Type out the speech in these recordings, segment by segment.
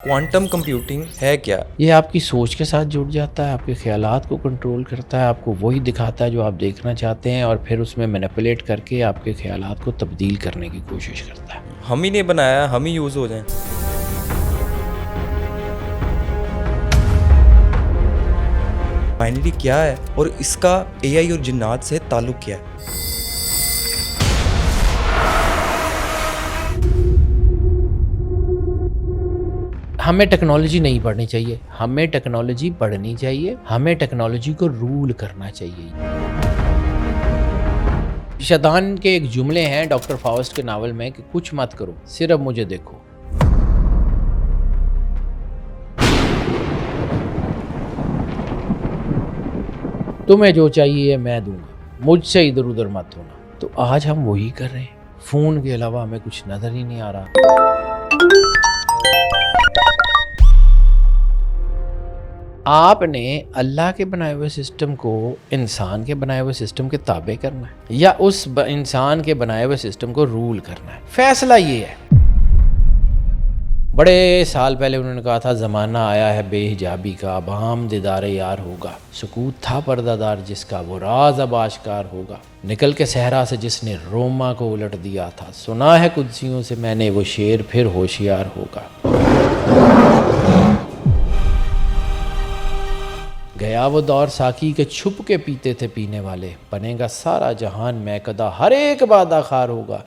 Quantum computing ہے کیا؟ یہ آپ کی سوچ کے ساتھ جڑ جاتا ہے، آپ کے خیالات کو کنٹرول کرتا ہے، آپ کو وہی دکھاتا ہے جو آپ دیکھنا چاہتے ہیں، اور پھر اس میں مینیپولیٹ کر کے آپ کے خیالات کو تبدیل کرنے کی کوشش کرتا ہے۔ ہم ہی نے بنایا، ہم ہی یوز ہو جائیں۔ بائنری کیا ہے اور اس کا اے آئی اور جنات سے تعلق کیا ہے؟ ہمیں ٹیکنالوجی نہیں پڑھنی چاہیے، ہمیں ٹیکنالوجی پڑھنی چاہیے، ہمیں ٹیکنالوجی کو رول کرنا چاہیے۔ شیطان کے ایک جملے ہیں ڈاکٹر فاؤسٹ کے ناول میں کہ کچھ مت کرو، صرف مجھے دیکھو۔ تمہیں جو چاہیے میں دوں گا، مجھ سے ادھر ادھر مت ہونا۔ تو آج ہم وہی کر رہے ہیں، فون کے علاوہ ہمیں کچھ نظر ہی نہیں آ رہا۔ آپ نے اللہ کے بنائے ہوئے سسٹم کو انسان کے بنائے ہوئے سسٹم کے تابع کرنا ہے، یا اس انسان کے بنائے ہوئے سسٹم کو رول کرنا ہے؟ فیصلہ یہ ہے۔ بڑے سال پہلے انہوں نے کہا تھا زمانہ آیا ہے بے حجابی کا، اب عام دیدار یار ہوگا، سکوت تھا پردہ دار جس کا، وہ راز اب آشکار ہوگا، نکل کے صحرا سے جس نے روما کو الٹ دیا تھا، سنا ہے قدسیوں سے میں نے وہ شعر پھر ہوشیار ہوگا۔ گیا وہ دور ساقی کے چھپ کے پیتے تھے پینے والے، بنے گا سارا جہان میکدہ، ہر ایک بادہ خار ہوگا۔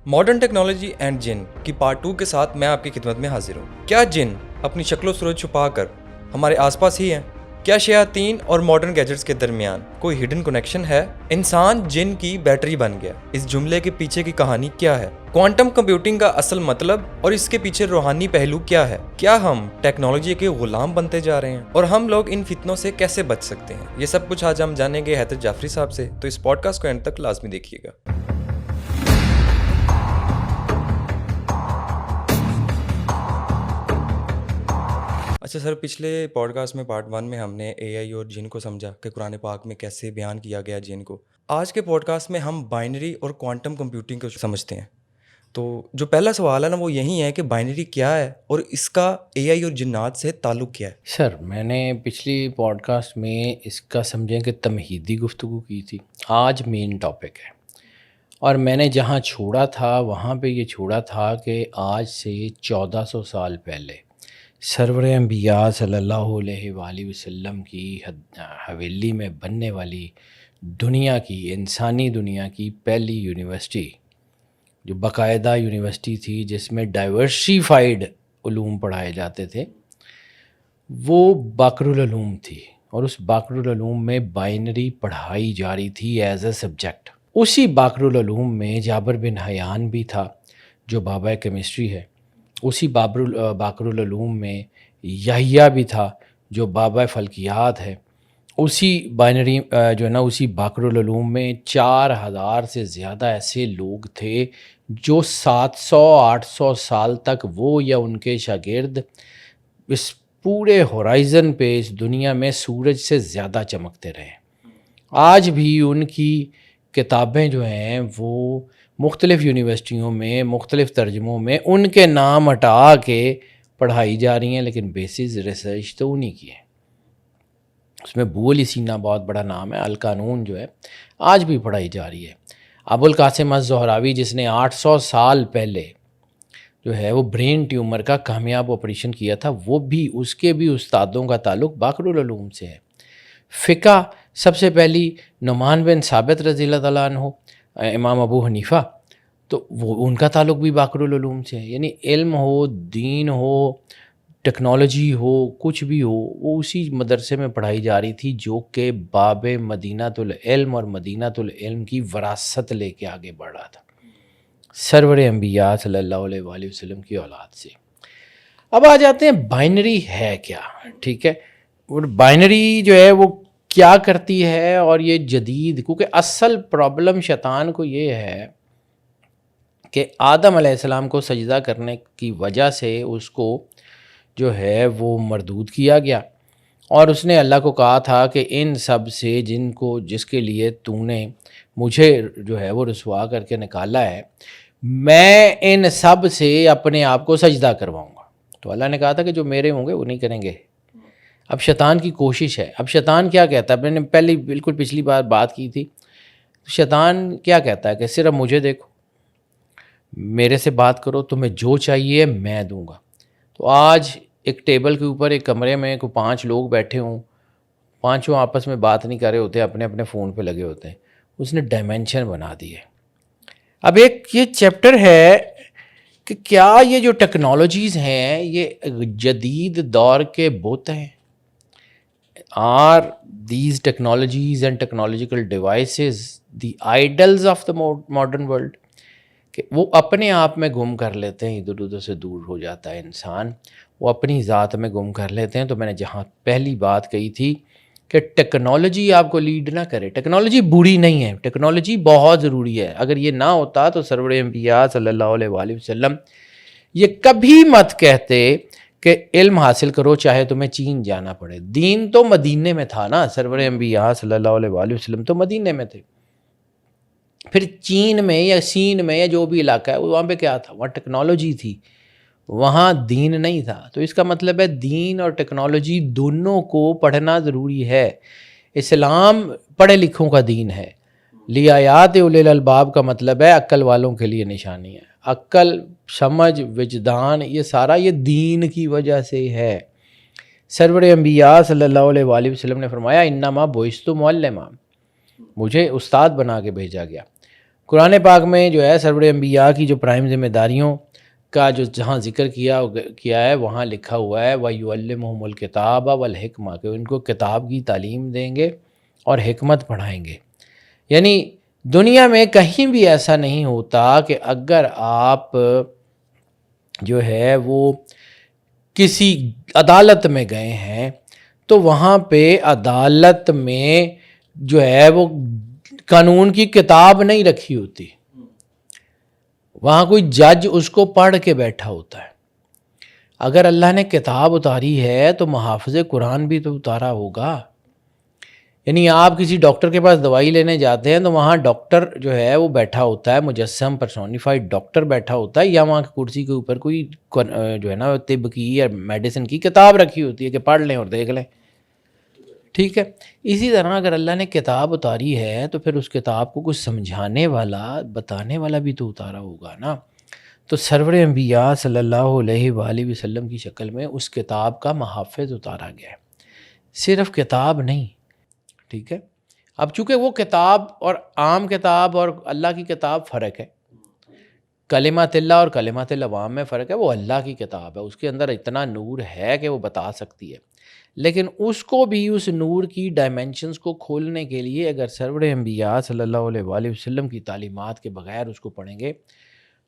ماڈرن ٹیکنالوجی اینڈ جن کی پارٹ 2 کے ساتھ میں آپ کی خدمت میں حاضر ہوں۔ کیا جن اپنی شکل و صورت چھپا کر ہمارے آس پاس ہی ہیں؟ کیا شیاطین اور ماڈرن گیجٹس کے درمیان کوئی ہڈن کنیکشن ہے؟ انسان جن کی بیٹری بن گیا، اس جملے کے پیچھے کی کہانی کیا ہے؟ کوانٹم کمپیوٹنگ کا اصل مطلب اور اس کے پیچھے روحانی پہلو کیا ہے؟ کیا ہم ٹیکنالوجی کے غلام بنتے جا رہے ہیں اور ہم لوگ ان فتنوں سے کیسے بچ سکتے ہیں؟ یہ سب کچھ آج ہم جانیں گے حیدر جعفری صاحب سے، تو اس پوڈ کاسٹ کو اینڈ تک لازمی دیکھیے گا۔ اچھا سر، پچھلے پوڈ کاسٹ میں پارٹ 1 میں ہم نے اے آئی اور جن کو سمجھا کہ قرآن پاک میں کیسے بیان کیا گیا جن کو۔ آج کے پوڈ کاسٹ میں ہم بائنری اور کوانٹم کمپیوٹنگ کو سمجھتے ہیں۔ تو جو پہلا سوال ہے نا وہ یہی ہے کہ بائنری کیا ہے اور اس کا اے آئی اور جنات سے تعلق کیا ہے؟ سر، میں نے پچھلی پوڈ کاسٹ میں اس کا سمجھیں کہ تمہیدی گفتگو کی تھی، آج مین ٹاپک ہے، اور میں نے جہاں چھوڑا تھا وہاں پہ یہ چھوڑا تھا کہ آج سے 1400 سال پہلے سرور انبیاء صلی اللہ علیہ وآلہ وسلم کی حویلی میں بننے والی دنیا کی، انسانی دنیا کی پہلی یونیورسٹی، جو باقاعدہ یونیورسٹی تھی جس میں ڈائیورسیفائیڈ علوم پڑھائے جاتے تھے، وہ باقر العلوم تھی، اور اس باقر العلوم میں بائنری پڑھائی جاری تھی ایز اے سبجیکٹ۔ اسی باقر العلوم میں جابر بن حیان بھی تھا جو بابا کیمسٹری ہے، اسی باقر العلوم میں یحییٰ بھی تھا جو بابا فلکیات ہے، اسی بائنری جو ہے نا اسی باقر العلوم میں 4000 سے زیادہ ایسے لوگ تھے جو 700-800 سال تک وہ یا ان کے شاگرد اس پورے ہورائزن پہ اس دنیا میں سورج سے زیادہ چمکتے رہے۔ آج بھی ان کی کتابیں جو ہیں وہ مختلف یونیورسٹیوں میں مختلف ترجموں میں ان کے نام ہٹا کے پڑھائی جا رہی ہیں، لیکن بیسز ریسرچ تو انہی کی ہے۔ اس میں بو علی سینا بہت بڑا نام ہے، القانون جو ہے آج بھی پڑھائی جا رہی ہے۔ ابو القاسم الزہراوی جس نے 800 سال پہلے جو ہے وہ برین ٹیومر کا کامیاب آپریشن کیا تھا، وہ بھی اس کے بھی استادوں کا تعلق باقر العلوم سے ہے۔ فقہ سب سے پہلی نعمان بن ثابت رضی اللہ تعالیٰ عنہ، امام ابو حنیفہ، تو وہ ان کا تعلق بھی باقر العلوم سے ہے۔ یعنی علم ہو، دین ہو، ٹیکنالوجی ہو، کچھ بھی ہو، وہ اسی مدرسے میں پڑھائی جا رہی تھی جو کہ باب مدینۃ العلم اور مدینۃ العلم کی وراثت لے کے آگے بڑھ رہا تھا، سرور انبیاء صلی اللہ علیہ وآلہ وسلم کی اولاد سے۔ اب آ جاتے ہیں بائنری ہے کیا، ٹھیک ہے، اور بائنری جو ہے وہ کیا کرتی ہے، اور یہ جدید، کیونکہ اصل پرابلم شیطان کو یہ ہے کہ آدم علیہ السلام کو سجدہ کرنے کی وجہ سے اس کو جو ہے وہ مردود کیا گیا، اور اس نے اللہ کو کہا تھا کہ ان سب سے جس کے لیے تو نے مجھے جو ہے وہ رسوا کر کے نکالا ہے، میں ان سب سے اپنے آپ کو سجدہ کرواؤں گا. تو اللہ نے کہا تھا کہ جو میرے ہوں گے وہ نہیں کریں گے. اب شیطان کی کوشش ہے. اب شیطان کیا کہتا ہے, میں نے پہلے بالکل پچھلی بار بات کی تھی, شیطان کیا کہتا ہے کہ صرف مجھے دیکھو, میرے سے بات کرو, تمہیں جو چاہیے میں دوں گا. تو آج ایک ٹیبل کے اوپر ایک کمرے میں کوئی 5 لوگ بیٹھے ہوں, پانچوں آپس میں بات نہیں کر رہے ہوتے, اپنے اپنے فون پہ لگے ہوتے ہیں. اس نے ڈائمینشن بنا دی ہے. اب ایک یہ چیپٹر ہے کہ کیا یہ جو ٹیکنالوجیز ہیں یہ جدید دور کے بت ہیں. Are these technologies and technological devices the idols of the modern world, کہ وہ اپنے آپ میں گم کر لیتے ہیں, ادھر ادھر سے دور ہو جاتا ہے انسان, وہ اپنی ذات میں گم کر لیتے ہیں. تو میں نے جہاں پہلی بات کہی تھی کہ ٹیکنالوجی آپ کو لیڈ نہ کرے. ٹیکنالوجی بری نہیں ہے, ٹیکنالوجی بہت ضروری ہے. اگر یہ نہ ہوتا تو سرور انبیاء صلی اللہ علیہ وآلہ وسلم یہ کبھی مت کہتے کہ علم حاصل کرو چاہے تمہیں چین جانا پڑے. دین تو مدینے میں تھا نا, سرور انبیاء صلی اللہ علیہ وآلہ وسلم تو مدینے میں تھے. پھر چین میں یا سین میں یا جو بھی علاقہ ہے وہاں پہ کیا تھا, وہاں ٹیکنالوجی تھی, وہاں دین نہیں تھا. تو اس کا مطلب ہے دین اور ٹیکنالوجی دونوں کو پڑھنا ضروری ہے. اسلام پڑھے لکھوں کا دین ہے. لیایات اولی الالباب کا مطلب ہے عقل والوں کے لیے نشانی ہے. عقل, سمجھ, وجدان, یہ سارا یہ دین کی وجہ سے ہے. سرور انبیاء صلی اللہ علیہ وآلہ وسلم نے فرمایا انما بعثت معلما, مجھے استاد بنا کے بھیجا گیا. قرآن پاک میں جو ہے سرور انبیاء کی جو پرائم ذمہ داریوں کا جو جہاں ذکر کیا ہے وہاں لکھا ہوا ہے وَيُعَلِّمُهُمُ الْكِتَابَ وَالْحِكْمَةَ, کہ ان کو کتاب کی تعلیم دیں گے اور حکمت پڑھائیں گے. یعنی دنیا میں کہیں بھی ایسا نہیں ہوتا کہ اگر آپ جو ہے وہ کسی عدالت میں گئے ہیں تو وہاں پہ عدالت میں جو ہے وہ قانون کی کتاب نہیں رکھی ہوتی, وہاں کوئی جج اس کو پڑھ کے بیٹھا ہوتا ہے. اگر اللہ نے کتاب اتاری ہے تو محافظ قرآن بھی تو اتارا ہوگا. یعنی آپ کسی ڈاکٹر کے پاس دوائی لینے جاتے ہیں تو وہاں ڈاکٹر جو ہے وہ بیٹھا ہوتا ہے, مجسم پرسونیفائڈ ڈاکٹر بیٹھا ہوتا ہے, یا وہاں کی کرسی کے اوپر کوئی جو ہے نا طب کی یا میڈیسن کی کتاب رکھی ہوتی ہے کہ پڑھ لیں اور دیکھ لیں. ٹھیک ہے, اسی طرح اگر اللہ نے کتاب اتاری ہے تو پھر اس کتاب کو کچھ سمجھانے والا, بتانے والا بھی تو اتارا ہوگا نا. تو سرور انبیاء صلی اللہ علیہ وآلہ وسلم کی شکل میں اس کتاب کا محافظ اتارا گیا ہے, صرف کتاب نہیں. ٹھیک ہے, اب چونکہ وہ کتاب اور عام کتاب اور اللہ کی کتاب فرق ہے, کلمات اللہ اور کلمات العوام میں فرق ہے. وہ اللہ کی کتاب ہے, اس کے اندر اتنا نور ہے کہ وہ بتا سکتی ہے, لیکن اس کو بھی اس نور کی ڈائمینشنز کو کھولنے کے لیے اگر سرور انبیاء صلی اللہ علیہ وآلہ وسلم کی تعلیمات کے بغیر اس کو پڑھیں گے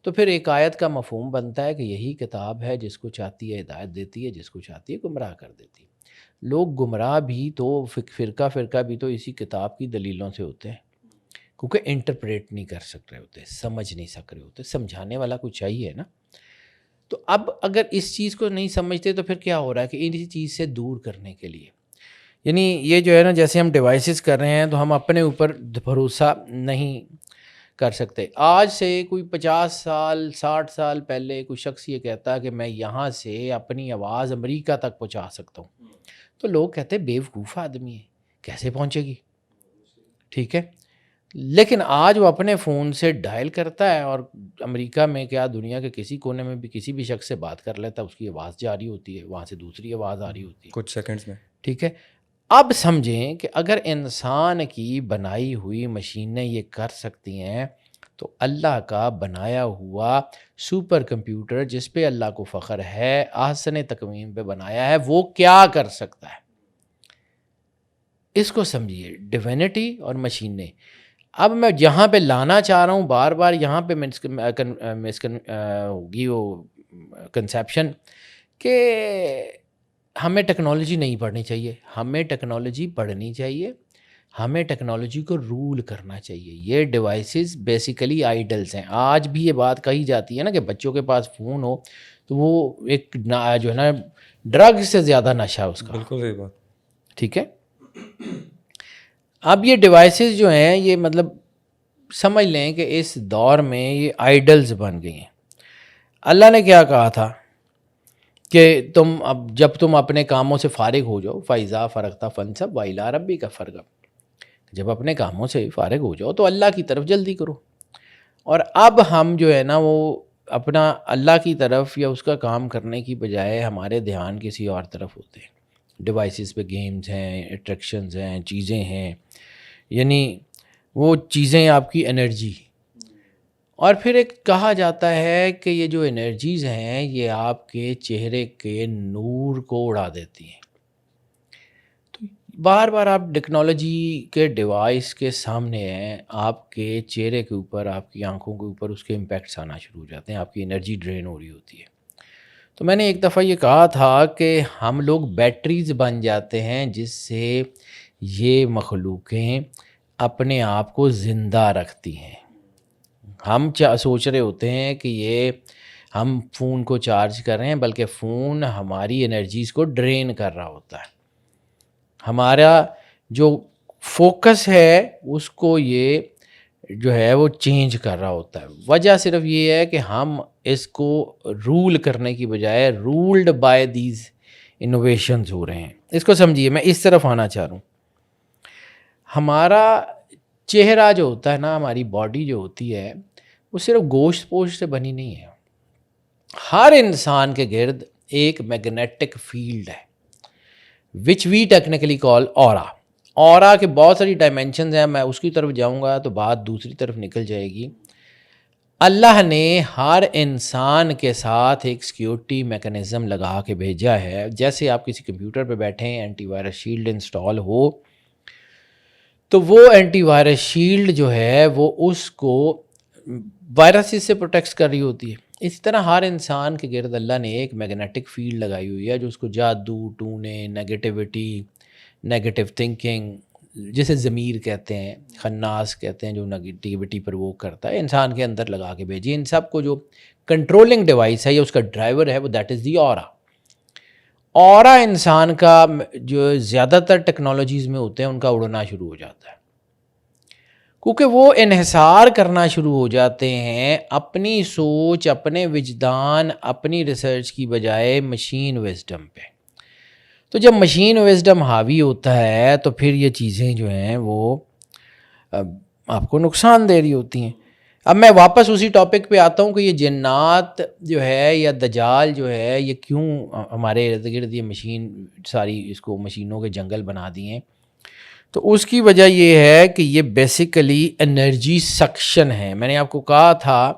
تو پھر ایک آیت کا مفہوم بنتا ہے کہ یہی کتاب ہے, جس کو چاہتی ہے ہدایت دیتی ہے, جس کو چاہتی ہے گمراہ کر دیتی ہے. لوگ گمراہ بھی تو فرقہ بھی تو اسی کتاب کی دلیلوں سے ہوتے ہیں, کیونکہ انٹرپریٹ نہیں کر سک رہے ہوتے, سمجھ نہیں سک رہے ہوتے, سمجھانے والا کچھ چاہیے نا. تو اب اگر اس چیز کو نہیں سمجھتے تو پھر کیا ہو رہا ہے کہ اسی چیز سے دور کرنے کے لیے, یعنی یہ جو ہے نا جیسے ہم ڈیوائسز کر رہے ہیں تو ہم اپنے اوپر بھروسہ نہیں کر سکتے. آج سے کوئی 50 سال 60 سال پہلے کوئی شخص یہ کہتا ہے کہ میں یہاں سے اپنی آواز امریکہ تک پہنچا سکتا ہوں, تو لوگ کہتے ہیں بیوقوف آدمی ہے, کیسے پہنچے گی. ٹھیک ہے, لیکن آج وہ اپنے فون سے ڈائل کرتا ہے اور امریکہ میں کیا دنیا کے کسی کونے میں بھی کسی بھی شخص سے بات کر لیتا ہے, اس کی آواز جاری ہوتی ہے, وہاں سے دوسری آواز آ رہی ہوتی ہے کچھ سیکنڈز میں. ٹھیک ہے, اب سمجھیں کہ اگر انسان کی بنائی ہوئی مشینیں یہ کر سکتی ہیں تو اللہ کا بنایا ہوا سپر کمپیوٹر جس پہ اللہ کو فخر ہے, احسن تقویم پہ بنایا ہے, وہ کیا کر سکتا ہے. اس کو سمجھیے, ڈیوینٹی اور مشینیں. اب میں جہاں پہ لانا چاہ رہا ہوں بار بار یہاں پہ ہوگی وہ کنسیپشن کہ ہمیں ٹیکنالوجی نہیں پڑھنی چاہیے. ہمیں ٹیکنالوجی پڑھنی چاہیے, ہمیں ٹیکنالوجی کو رول کرنا چاہیے. یہ ڈیوائسز بیسیکلی آئیڈلز ہیں. آج بھی یہ بات کہی جاتی ہے نا کہ بچوں کے پاس فون ہو تو وہ ایک جو ہے نا ڈرگ سے زیادہ نشہ اس کا. بالکل صحیح بات. ٹھیک ہے, اب یہ ڈیوائسز جو ہیں یہ مطلب سمجھ لیں کہ اس دور میں یہ آئیڈلز بن گئی ہیں. اللہ نے کیا کہا تھا کہ جب تم اپنے کاموں سے فارغ ہو جاؤ، فَإِذَا فَرَغْتَ فَانْصَبْ وَإِلَىٰ رَبِّكَ فَارْغَب، جب اپنے کاموں سے فارغ ہو جاؤ تو اللہ کی طرف جلدی کرو. اور اب ہم جو ہے نا وہ اپنا اللہ کی طرف یا اس کا کام کرنے کی بجائے ہمارے دھیان کسی اور طرف ہوتے ہیں. ڈیوائسز پہ گیمز ہیں، اٹریکشنز ہیں، چیزیں ہیں، یعنی وہ چیزیں آپ کی انرجی. اور پھر ایک کہا جاتا ہے کہ یہ جو انرجیز ہیں یہ آپ کے چہرے کے نور کو اڑا دیتی ہیں. تو بار بار آپ ٹیکنالوجی کے ڈیوائس کے سامنے ہیں، آپ کے چہرے کے اوپر، آپ کی آنکھوں کے اوپر اس کے امپیکٹس آنا شروع ہو جاتے ہیں، آپ کی انرجی ڈرین ہو رہی ہوتی ہے. تو میں نے ایک دفعہ یہ کہا تھا کہ ہم لوگ بیٹریز بن جاتے ہیں جس سے یہ مخلوقیں اپنے آپ کو زندہ رکھتی ہیں. ہم سوچ رہے ہوتے ہیں کہ یہ ہم فون کو چارج کر رہے ہیں، بلکہ فون ہماری انرجیز کو ڈرین کر رہا ہوتا ہے. ہمارا جو فوکس ہے اس کو یہ جو ہے وہ چینج کر رہا ہوتا ہے. وجہ صرف یہ ہے کہ ہم اس کو رول کرنے کی بجائے رولڈ بائی دیز انوویشنز ہو رہے ہیں. اس کو سمجھیے، میں اس طرف آنا چاہ رہا ہوں. ہمارا چہرہ جو ہوتا ہے نا، ہماری باڈی جو ہوتی ہے وہ صرف گوشت پوشت سے بنی نہیں ہے. ہر انسان کے گرد ایک میگنیٹک فیلڈ ہے وچ وی ٹیکنیکلی کال اورا. اورا کے بہت ساری ڈائمینشنز ہیں، میں اس کی طرف جاؤں گا تو بات دوسری طرف نکل جائے گی. اللہ نے ہر انسان کے ساتھ ایک سیکیورٹی میکانزم لگا کے بھیجا ہے. جیسے آپ کسی کمپیوٹر پہ بیٹھیں، اینٹی وائرس شیلڈ انسٹال ہو تو وہ اینٹی وائرس شیلڈ جو ہے وہ اس کو وائرسز سے پروٹیکٹ کر رہی ہوتی ہے. اسی طرح ہر انسان کے گرد اللہ نے ایک میگنیٹک فیلڈ لگائی ہوئی ہے جو اس کو جادو ٹونے، نیگیٹیوٹی، نیگیٹو تھنکنگ، جسے ضمیر کہتے ہیں، خناس کہتے ہیں، جو نیگیٹیوٹی پر وہ کرتا ہے، انسان کے اندر لگا کے بھیجی. ان سب کو جو کنٹرولنگ ڈیوائس ہے یا اس کا ڈرائیور ہے وہ دیٹ از دی اورا. اورا انسان کا جو زیادہ تر ٹیکنالوجیز میں ہوتے ہیں ان کا اڑنا شروع ہو جاتا ہے، کیونکہ وہ انحصار کرنا شروع ہو جاتے ہیں اپنی سوچ، اپنے وجدان، اپنی ریسرچ کی بجائے مشین وزڈم پہ. تو جب مشین وزڈم حاوی ہوتا ہے تو پھر یہ چیزیں جو ہیں وہ آپ کو نقصان دے رہی ہوتی ہیں. اب میں واپس اسی ٹاپک پہ آتا ہوں کہ یہ جنات جو ہے یا دجال جو ہے یہ کیوں ہمارے ارد گرد یہ مشین ساری اس کو مشینوں کے جنگل بنا دیے ہیں. تو اس کی وجہ یہ ہے کہ یہ بیسیکلی انرجی سکشن ہے. میں نے آپ کو کہا تھا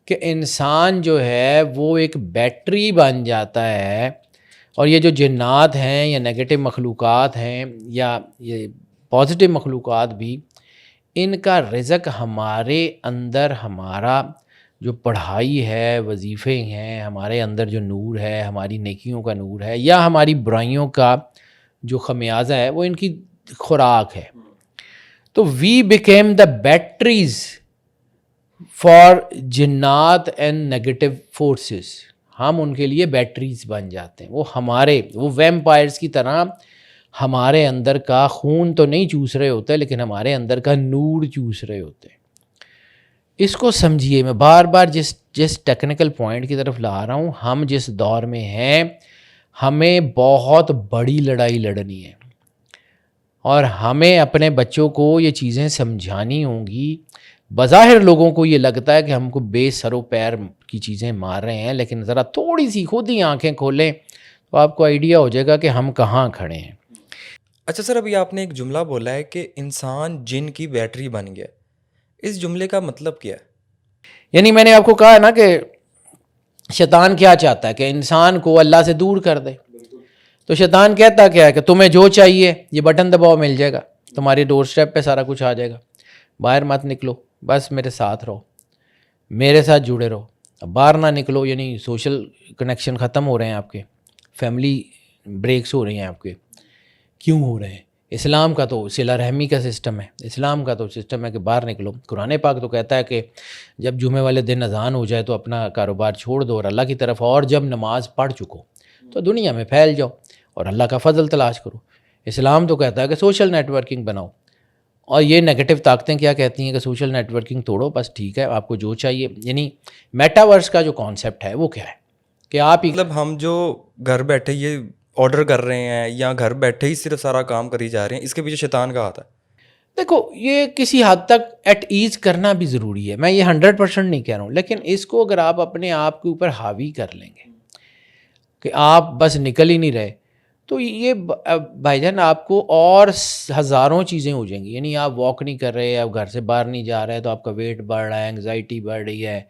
کہ انسان جو ہے وہ ایک بیٹری بن جاتا ہے، اور یہ جو جنات ہیں یا نیگیٹو مخلوقات ہیں یا یہ پازیٹیو مخلوقات بھی، ان کا رزق ہمارے اندر، ہمارا جو پڑھائی ہے، وظیفے ہیں، ہمارے اندر جو نور ہے، ہماری نیکیوں کا نور ہے یا ہماری برائیوں کا جو خمیازہ ہے، وہ ان کی خوراک ہے. تو we became the batteries for جنات اینڈ نیگیٹو فورسز. ہم ان کے لیے بیٹریز بن جاتے ہیں. وہ ویمپائرز کی طرح ہمارے اندر کا خون تو نہیں چوس رہے ہوتے، لیکن ہمارے اندر کا نور چوس رہے ہوتے ہیں. اس کو سمجھیے. میں بار بار جس ٹیکنیکل پوائنٹ کی طرف لا رہا ہوں، ہم جس دور میں ہیں ہمیں بہت بڑی لڑائی لڑنی ہے، اور ہمیں اپنے بچوں کو یہ چیزیں سمجھانی ہوں گی. بظاہر لوگوں کو یہ لگتا ہے کہ ہم کو بے سر و پیر کی چیزیں مار رہے ہیں، لیکن ذرا تھوڑی سی خود ہی آنکھیں کھولیں تو آپ کو آئیڈیا ہو جائے گا کہ ہم کہاں کھڑے ہیں. اچھا سر، ابھی آپ نے ایک جملہ بولا ہے کہ انسان جن کی بیٹری بن گیا. اس جملے کا مطلب کیا ہے؟ یعنی میں نے آپ کو کہا ہے نا کہ شیطان کیا چاہتا ہے کہ انسان کو اللہ سے دور کر دے. تو شیطان کہتا کیا ہے کہ تمہیں جو چاہیے یہ بٹن دباؤ مل جائے گا، تمہاری ڈور سٹیپ پہ سارا کچھ آ جائے گا. باہر مت نکلو، بس میرے ساتھ رہو، میرے ساتھ جڑے رہو. اب باہر نہ نکلو یعنی سوشل کنیکشن ختم ہو رہے ہیں آپ کے، فیملی بریکس ہو رہی ہیں آپ کے. کیوں ہو رہے ہیں؟ اسلام کا تو صلہ رحمی کا سسٹم ہے، اسلام کا تو سسٹم ہے کہ باہر نکلو. قرآن پاک تو کہتا ہے کہ جب جمعے والے دن اذان ہو جائے تو اپنا کاروبار چھوڑ دو اور اللہ کی طرف، اور جب نماز پڑھ چکو تو دنیا میں پھیل جاؤ اور اللہ کا فضل تلاش کرو. اسلام تو کہتا ہے کہ سوشل نیٹ ورکنگ بناؤ. اور یہ نیگیٹو طاقتیں کیا کہتی ہیں کہ سوشل نیٹ ورکنگ توڑو، بس ٹھیک ہے آپ کو جو چاہیے. یعنی میٹاورس کا جو کانسیپٹ ہے وہ کیا ہے کہ آپ مطلب ہم جو گھر بیٹھے یہ آرڈر کر رہے ہیں یا گھر بیٹھے ہی صرف سارا کام کری جا رہے ہیں، اس کے پیچھے شیطان کا ہاتھ ہے. دیکھو یہ کسی حد تک ایٹ ایز کرنا بھی ضروری ہے، میں یہ 100% نہیں کہہ رہا ہوں، لیکن اس کو اگر آپ اپنے آپ کے اوپر حاوی کر لیں گے کہ آپ بس نکل ہی نہیں رہے، تو یہ بھائی جان آپ کو اور ہزاروں چیزیں ہو جائیں گی. یعنی آپ واک نہیں کر رہے، آپ گھر سے باہر نہیں جا رہے، تو آپ کا ویٹ بڑھ رہا ہے، انگزائٹی بڑھ رہی ہے.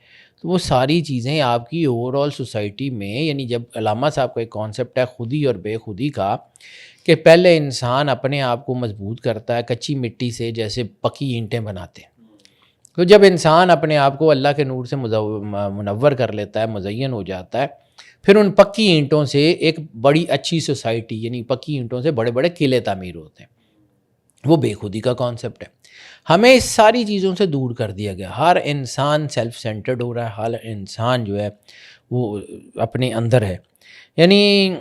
تو وہ ساری چیزیں آپ کی اوور آل سوسائٹی میں، یعنی جب علامہ صاحب کا ایک کانسیپٹ ہے خودی اور بے خودی کا، کہ پہلے انسان اپنے آپ کو مضبوط کرتا ہے کچی مٹی سے، جیسے پکی اینٹیں بناتے ہیں. تو جب انسان اپنے آپ کو اللہ کے نور سے منور کر لیتا ہے، مزین ہو جاتا ہے، پھر ان پکی اینٹوں سے ایک بڑی اچھی سوسائٹی، یعنی پکی اینٹوں سے بڑے بڑے قلعے تعمیر ہوتے ہیں. وہ بے خودی کا کانسیپٹ ہے. ہمیں اس ساری چیزوں سے دور کر دیا گیا. ہر انسان سیلف سینٹرڈ ہو رہا ہے، ہر انسان جو ہے وہ اپنے اندر ہے. یعنی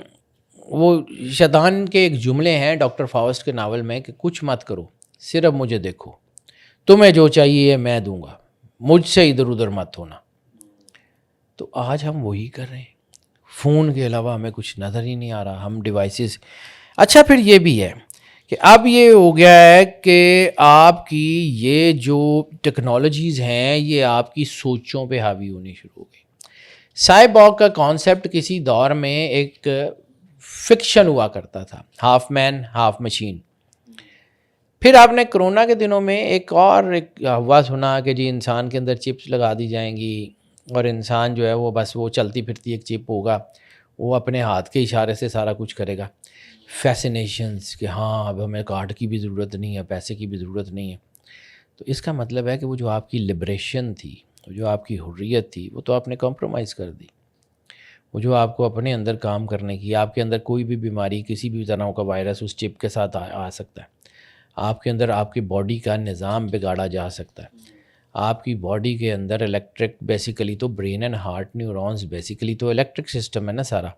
وہ شیطان کے ایک جملے ہیں ڈاکٹر فاؤسٹ کے ناول میں کہ کچھ مت کرو، صرف مجھے دیکھو، تمہیں جو چاہیے میں دوں گا، مجھ سے ادھر ادھر مت ہونا. تو آج ہم وہی کر رہے ہیں. فون کے علاوہ ہمیں کچھ نظر ہی نہیں آ رہا. ہم ڈیوائسز. اچھا پھر یہ بھی ہے کہ اب یہ ہو گیا ہے کہ آپ کی یہ جو ٹیکنالوجیز ہیں یہ آپ کی سوچوں پہ حاوی ہونی شروع ہو گئی. سائبورگ کا کانسیپٹ کسی دور میں ایک فکشن ہوا کرتا تھا، ہاف مین ہاف مشین. پھر آپ نے کرونا کے دنوں میں ایک ہوا سنا کہ جی انسان کے اندر چپس لگا دی جائیں گی اور انسان جو ہے وہ بس وہ چلتی پھرتی ایک چپ ہوگا، وہ اپنے ہاتھ کے اشارے سے سارا کچھ کرے گا. فیسینیشنز کہ ہاں اب ہمیں کارڈ کی بھی ضرورت نہیں ہے، پیسے کی بھی ضرورت نہیں ہے. تو اس کا مطلب ہے کہ وہ جو آپ کی لبریشن تھی، وہ جو آپ کی حریت تھی، وہ تو آپ نے کمپرومائز کر دی. وہ جو آپ کو اپنے اندر کام کرنے کی، آپ کے اندر کوئی بھی بیماری، کسی بھی طرح کا وائرس اس چپ کے ساتھ آ سکتا ہے. آپ کے اندر آپ کی باڈی کا نظام بگاڑا جا سکتا ہے. آپ کی باڈی کے اندر الیکٹرک، بیسیکلی تو brain and heart neurons basically تو الیکٹرک سسٹم ہے نا سارا.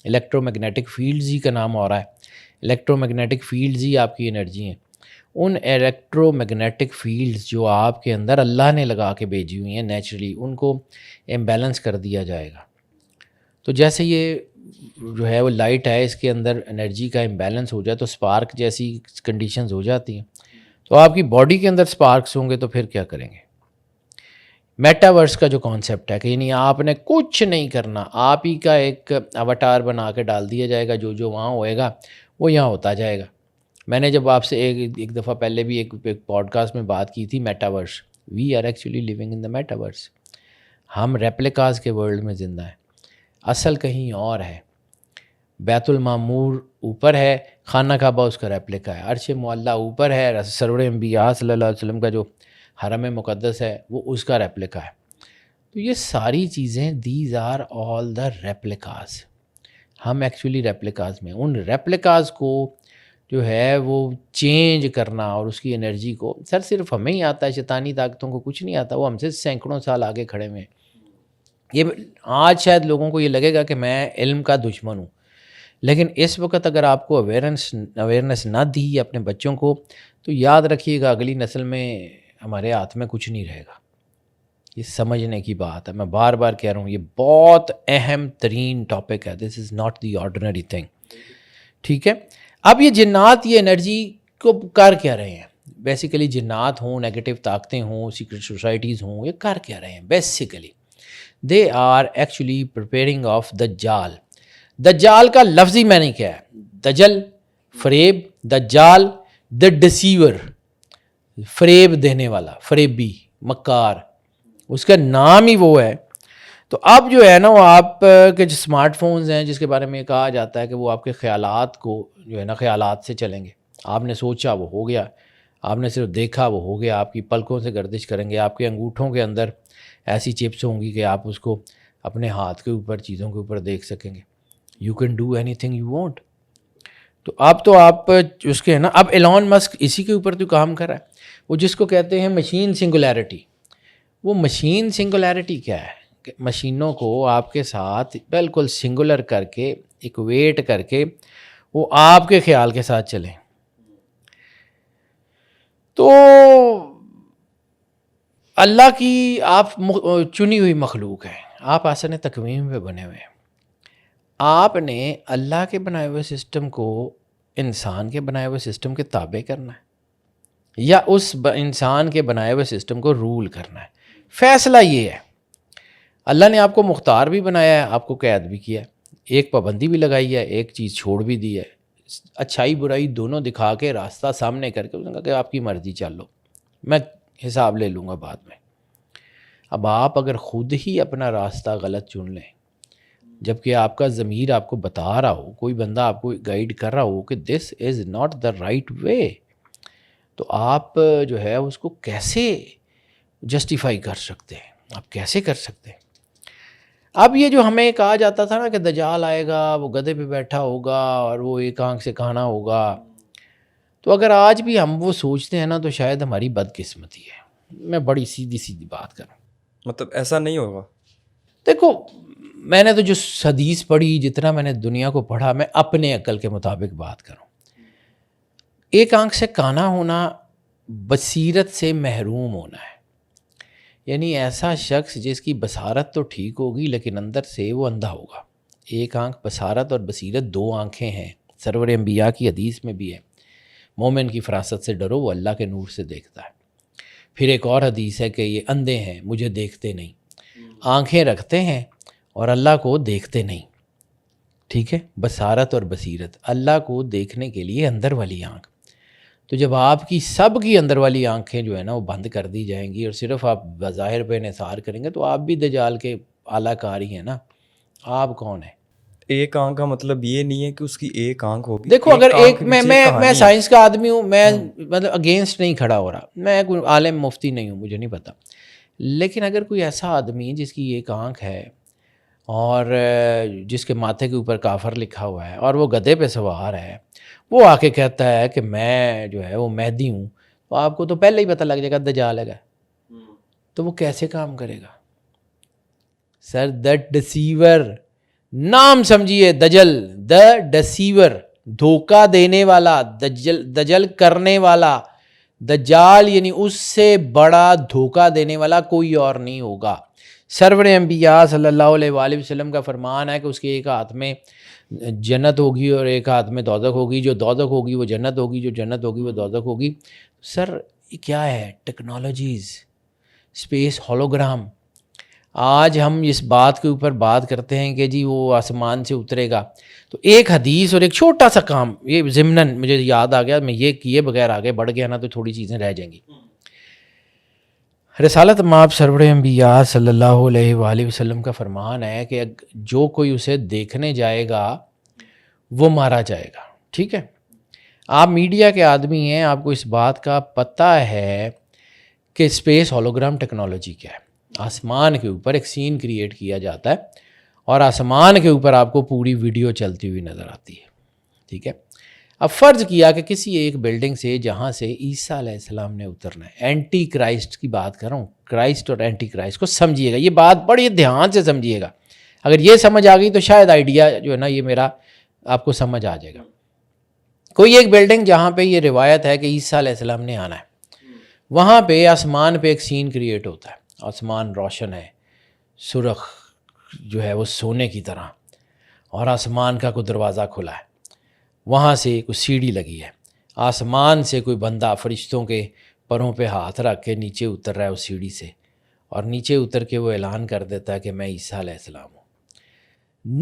الیکٹرو میگنیٹک فیلڈز ہی کا نام ہو رہا ہے. الیکٹرو میگنیٹک فیلڈز ہی آپ کی انرجی ہیں. ان الیکٹرو میگنیٹک فیلڈز جو آپ کے اندر اللہ نے لگا کے بھیجی ہوئی ہیں نیچرلی، ان کو امبیلنس کر دیا جائے گا. تو جیسے یہ جو ہے وہ لائٹ ہے، اس کے اندر انرجی کا امبیلنس ہو جائے تو سپارک جیسی کنڈیشنز ہو جاتی ہیں. تو آپ کی باڈی کے اندر سپارکس ہوں گے تو پھر کیا کریں گے؟ میٹاورس کا جو کانسیپٹ ہے کہ یعنی آپ نے کچھ نہیں کرنا، آپ ہی کا ایک اواتار بنا کے ڈال دیا جائے گا، جو جو وہاں ہوئے گا وہ یہاں ہوتا جائے گا. میں نے جب آپ سے ایک دفعہ پہلے بھی ایک پوڈ کاسٹ میں بات کی تھی metaverse, we are actually living in the metaverse. ہم ریپلیکاز کے ورلڈ میں زندہ ہیں، اصل کہیں اور ہے. بیت المعمور اوپر ہے، خانہ کعبہ اس کا ریپلیکا ہے. عرش معلیٰ اوپر ہے، سرور انبیاء صلی اللہ علیہ وسلم کا جو حرم مقدس ہے وہ اس کا ریپلیکا ہے. تو یہ ساری چیزیں دیز آر آل دا ریپلیکاز. ہم ایکچولی ریپلیکاز میں، ان ریپلیکاز کو جو ہے وہ چینج کرنا اور اس کی انرجی کو، سر صرف ہمیں ہی آتا ہے، شیطانی طاقتوں کو کچھ نہیں آتا. وہ ہم سے سینکڑوں سال آگے کھڑے ہوئے ہیں. یہ آج شاید لوگوں کو یہ لگے گا کہ میں علم کا دشمن ہوں، لیکن اس وقت اگر آپ کو اویئرنیس نہ دی اپنے بچوں کو، تو یاد رکھیے گا اگلی نسل میں ہمارے ہاتھ میں کچھ نہیں رہے گا. یہ سمجھنے کی بات ہے. میں بار بار کہہ رہا ہوں یہ بہت اہم ترین ٹاپک ہے. This is not the ordinary thing. ٹھیک ہے. اب یہ جنات یہ انرجی کو کر کیا رہے ہیں؟ بیسیکلی جنات ہوں، نیگیٹو طاقتیں ہوں، سیکرٹ سوسائٹیز ہوں، یہ کر کیا رہے ہیں؟ Basically they are actually preparing of دجال. دجال کا لفظی میں نے کیا ہے؟ دجل فریب، دجال دا ڈسیور، فریب دینے والا، فریبی، مکار، اس کا نام ہی وہ ہے. تو اب جو ہے نا وہ آپ کے جو اسمارٹ فونز ہیں جس کے بارے میں کہا جاتا ہے کہ وہ آپ کے خیالات کو جو ہے نا خیالات سے چلیں گے. آپ نے سوچا وہ ہو گیا، آپ نے صرف دیکھا وہ ہو گیا. آپ کی پلکوں سے گردش کریں گے. آپ کے انگوٹھوں کے اندر ایسی چپس ہوں گی کہ آپ اس کو اپنے ہاتھ کے اوپر، چیزوں کے اوپر دیکھ سکیں گے. You can do any thing you want. تو آپ اس کے ہے نا، اب ایلون مسک اسی کے اوپر تو کام کر رہا ہے. وہ جس کو کہتے ہیں مشین سنگولیرٹی. وہ مشین سنگولیرٹی کیا ہے؟ کہ مشینوں کو آپ کے ساتھ بالکل سنگولر کر کے، ایکویٹ کر کے وہ آپ کے خیال کے ساتھ چلیں. تو اللہ کی آپ چنی ہوئی مخلوق ہیں، آپ آسن تکوین پہ بنے ہوئے ہیں، آپ نے اللہ کے بنائے ہوئے سسٹم کو انسان کے بنائے ہوئے سسٹم کے تابع کرنا ہے یا اس انسان کے بنائے ہوئے سسٹم کو رول کرنا ہے. فیصلہ یہ ہے. اللہ نے آپ کو مختار بھی بنایا ہے، آپ کو قید بھی کیا ہے، ایک پابندی بھی لگائی ہے، ایک چیز چھوڑ بھی دی ہے، اچھائی برائی دونوں دکھا کے راستہ سامنے کر کے اس نے کہا کہ آپ کی مرضی چل لو، میں حساب لے لوں گا بعد میں. اب آپ اگر خود ہی اپنا راستہ غلط چن لیں، جبکہ آپ کا ضمیر آپ کو بتا رہا ہو، کوئی بندہ آپ کو گائیڈ کر رہا ہو کہ دس is not the right way, تو آپ جو ہے اس کو کیسے جسٹیفائی کر سکتے ہیں؟ آپ کیسے کر سکتے ہیں؟ اب یہ جو ہمیں کہا جاتا تھا نا کہ دجال آئے گا، وہ گدھے پہ بیٹھا ہوگا اور وہ ایک آنکھ سے کھانا ہوگا، تو اگر آج بھی ہم وہ سوچتے ہیں نا تو شاید ہماری بدقسمتی ہے. میں بڑی سیدھی بات کروں. مطلب ایسا نہیں ہوگا؟ دیکھو، میں نے تو جو حدیث پڑھی، جتنا میں نے دنیا کو پڑھا، میں اپنے عقل کے مطابق بات کروں. ایک آنکھ سے کانا ہونا بصیرت سے محروم ہونا ہے. یعنی ایسا شخص جس کی بصارت تو ٹھیک ہوگی لیکن اندر سے وہ اندھا ہوگا. ایک آنکھ بصارت اور بصیرت دو آنکھیں ہیں. سرور انبیاء کی حدیث میں بھی ہے، مومن کی فراست سے ڈرو، وہ اللہ کے نور سے دیکھتا ہے. پھر ایک اور حدیث ہے کہ یہ اندھے ہیں، مجھے دیکھتے نہیں. آنکھیں رکھتے ہیں اور اللہ کو دیکھتے نہیں. ٹھیک ہے، بصارت اور بصیرت، اللہ کو دیکھنے کے لیے اندر والی آنکھ. تو جب آپ کی سب کی اندر والی آنکھیں جو ہے نا وہ بند کر دی جائیں گی اور صرف آپ بظاہر پہ انحصار کریں گے تو آپ بھی دجال کے اعلیٰ کار ہی ہیں نا. آپ کون ہیں؟ ایک آنکھ کا مطلب یہ نہیں ہے کہ اس کی ایک آنکھ ہوگی. دیکھو، اگر میں سائنس کا آدمی ہوں، میں مطلب اگینسٹ نہیں کھڑا ہو رہا، میں کوئی عالم مفتی نہیں ہوں، مجھے نہیں پتہ. لیکن اگر کوئی ایسا آدمی جس کی ایک آنکھ ہے اور جس کے ماتھے کے اوپر کافر لکھا ہوا ہے اور وہ گدھے پہ سوار ہے، وہ آ کے کہتا ہے کہ میں جو ہے وہ مہدی ہوں، تو آپ کو تو پہلے ہی پتہ لگ جائے گا دجال ہے. تو وہ کیسے کام کرے گا؟ سر، دا ڈسیور، نام سمجھیے، دجل، دا ڈسیور، دھوکہ دینے والا، دجل کرنے والا. دجال یعنی اس سے بڑا دھوکہ دینے والا کوئی اور نہیں ہوگا. سرور انبیاء صلی اللہ علیہ وآلہ وسلم کا فرمان ہے کہ اس کے ایک ہاتھ میں جنت ہوگی اور ایک ہاتھ میں دوزخ ہوگی. جو دوزخ ہوگی وہ جنت ہوگی، جو جنت ہوگی وہ دوزخ ہوگی. سر، یہ کیا ہے؟ Technologies, space, hologram. آج ہم اس بات کے اوپر بات کرتے ہیں کہ جی وہ آسمان سے اترے گا. تو ایک حدیث اور ایک چھوٹا سا کام، یہ ضمناً مجھے یاد آ گیا، میں یہ کیے بغیر آگے بڑھ گیا نا تو تھوڑی چیزیں رہ جائیں گی. رسالت مآب سرور انبیاء صلی اللہ علیہ وآلہ وسلم کا فرمان ہے کہ جو کوئی اسے دیکھنے جائے گا وہ مارا جائے گا. ٹھیک ہے، آپ میڈیا کے آدمی ہیں، آپ کو اس بات کا پتہ ہے کہ اسپیس ہولوگرام ٹیکنالوجی کیا ہے. آسمان کے اوپر ایک سین کریٹ کیا جاتا ہے اور آسمان کے اوپر آپ کو پوری ویڈیو چلتی ہوئی نظر آتی ہے. ٹھیک ہے، اب فرض کیا کہ کسی ایک بلڈنگ سے جہاں سے عیسیٰ علیہ السلام نے اترنا ہے، اینٹی کرائسٹ کی بات کر رہا ہوں، کرائسٹ اور اینٹی کرائسٹ کو سمجھیے گا، یہ بات بڑی دھیان سے سمجھیے گا. اگر یہ سمجھ آ گئی تو شاید آئیڈیا جو ہے نا یہ میرا آپ کو سمجھ آ جائے گا. کوئی ایک بلڈنگ جہاں پہ یہ روایت ہے کہ عیسیٰ علیہ السلام نے آنا ہے، وہاں پہ آسمان پہ ایک سین کریٹ ہوتا ہے. آسمان روشن ہے، سرخ جو ہے وہ سونے کی طرح، اور آسمان کا کوئی دروازہ کھلا ہے، وہاں سے کوئی سیڑھی لگی ہے، آسمان سے کوئی بندہ فرشتوں کے پروں پہ ہاتھ رکھ کے نیچے اتر رہا ہے اس سیڑھی سے، اور نیچے اتر کے وہ اعلان کر دیتا ہے کہ میں عیسیٰ علیہ السلام ہوں.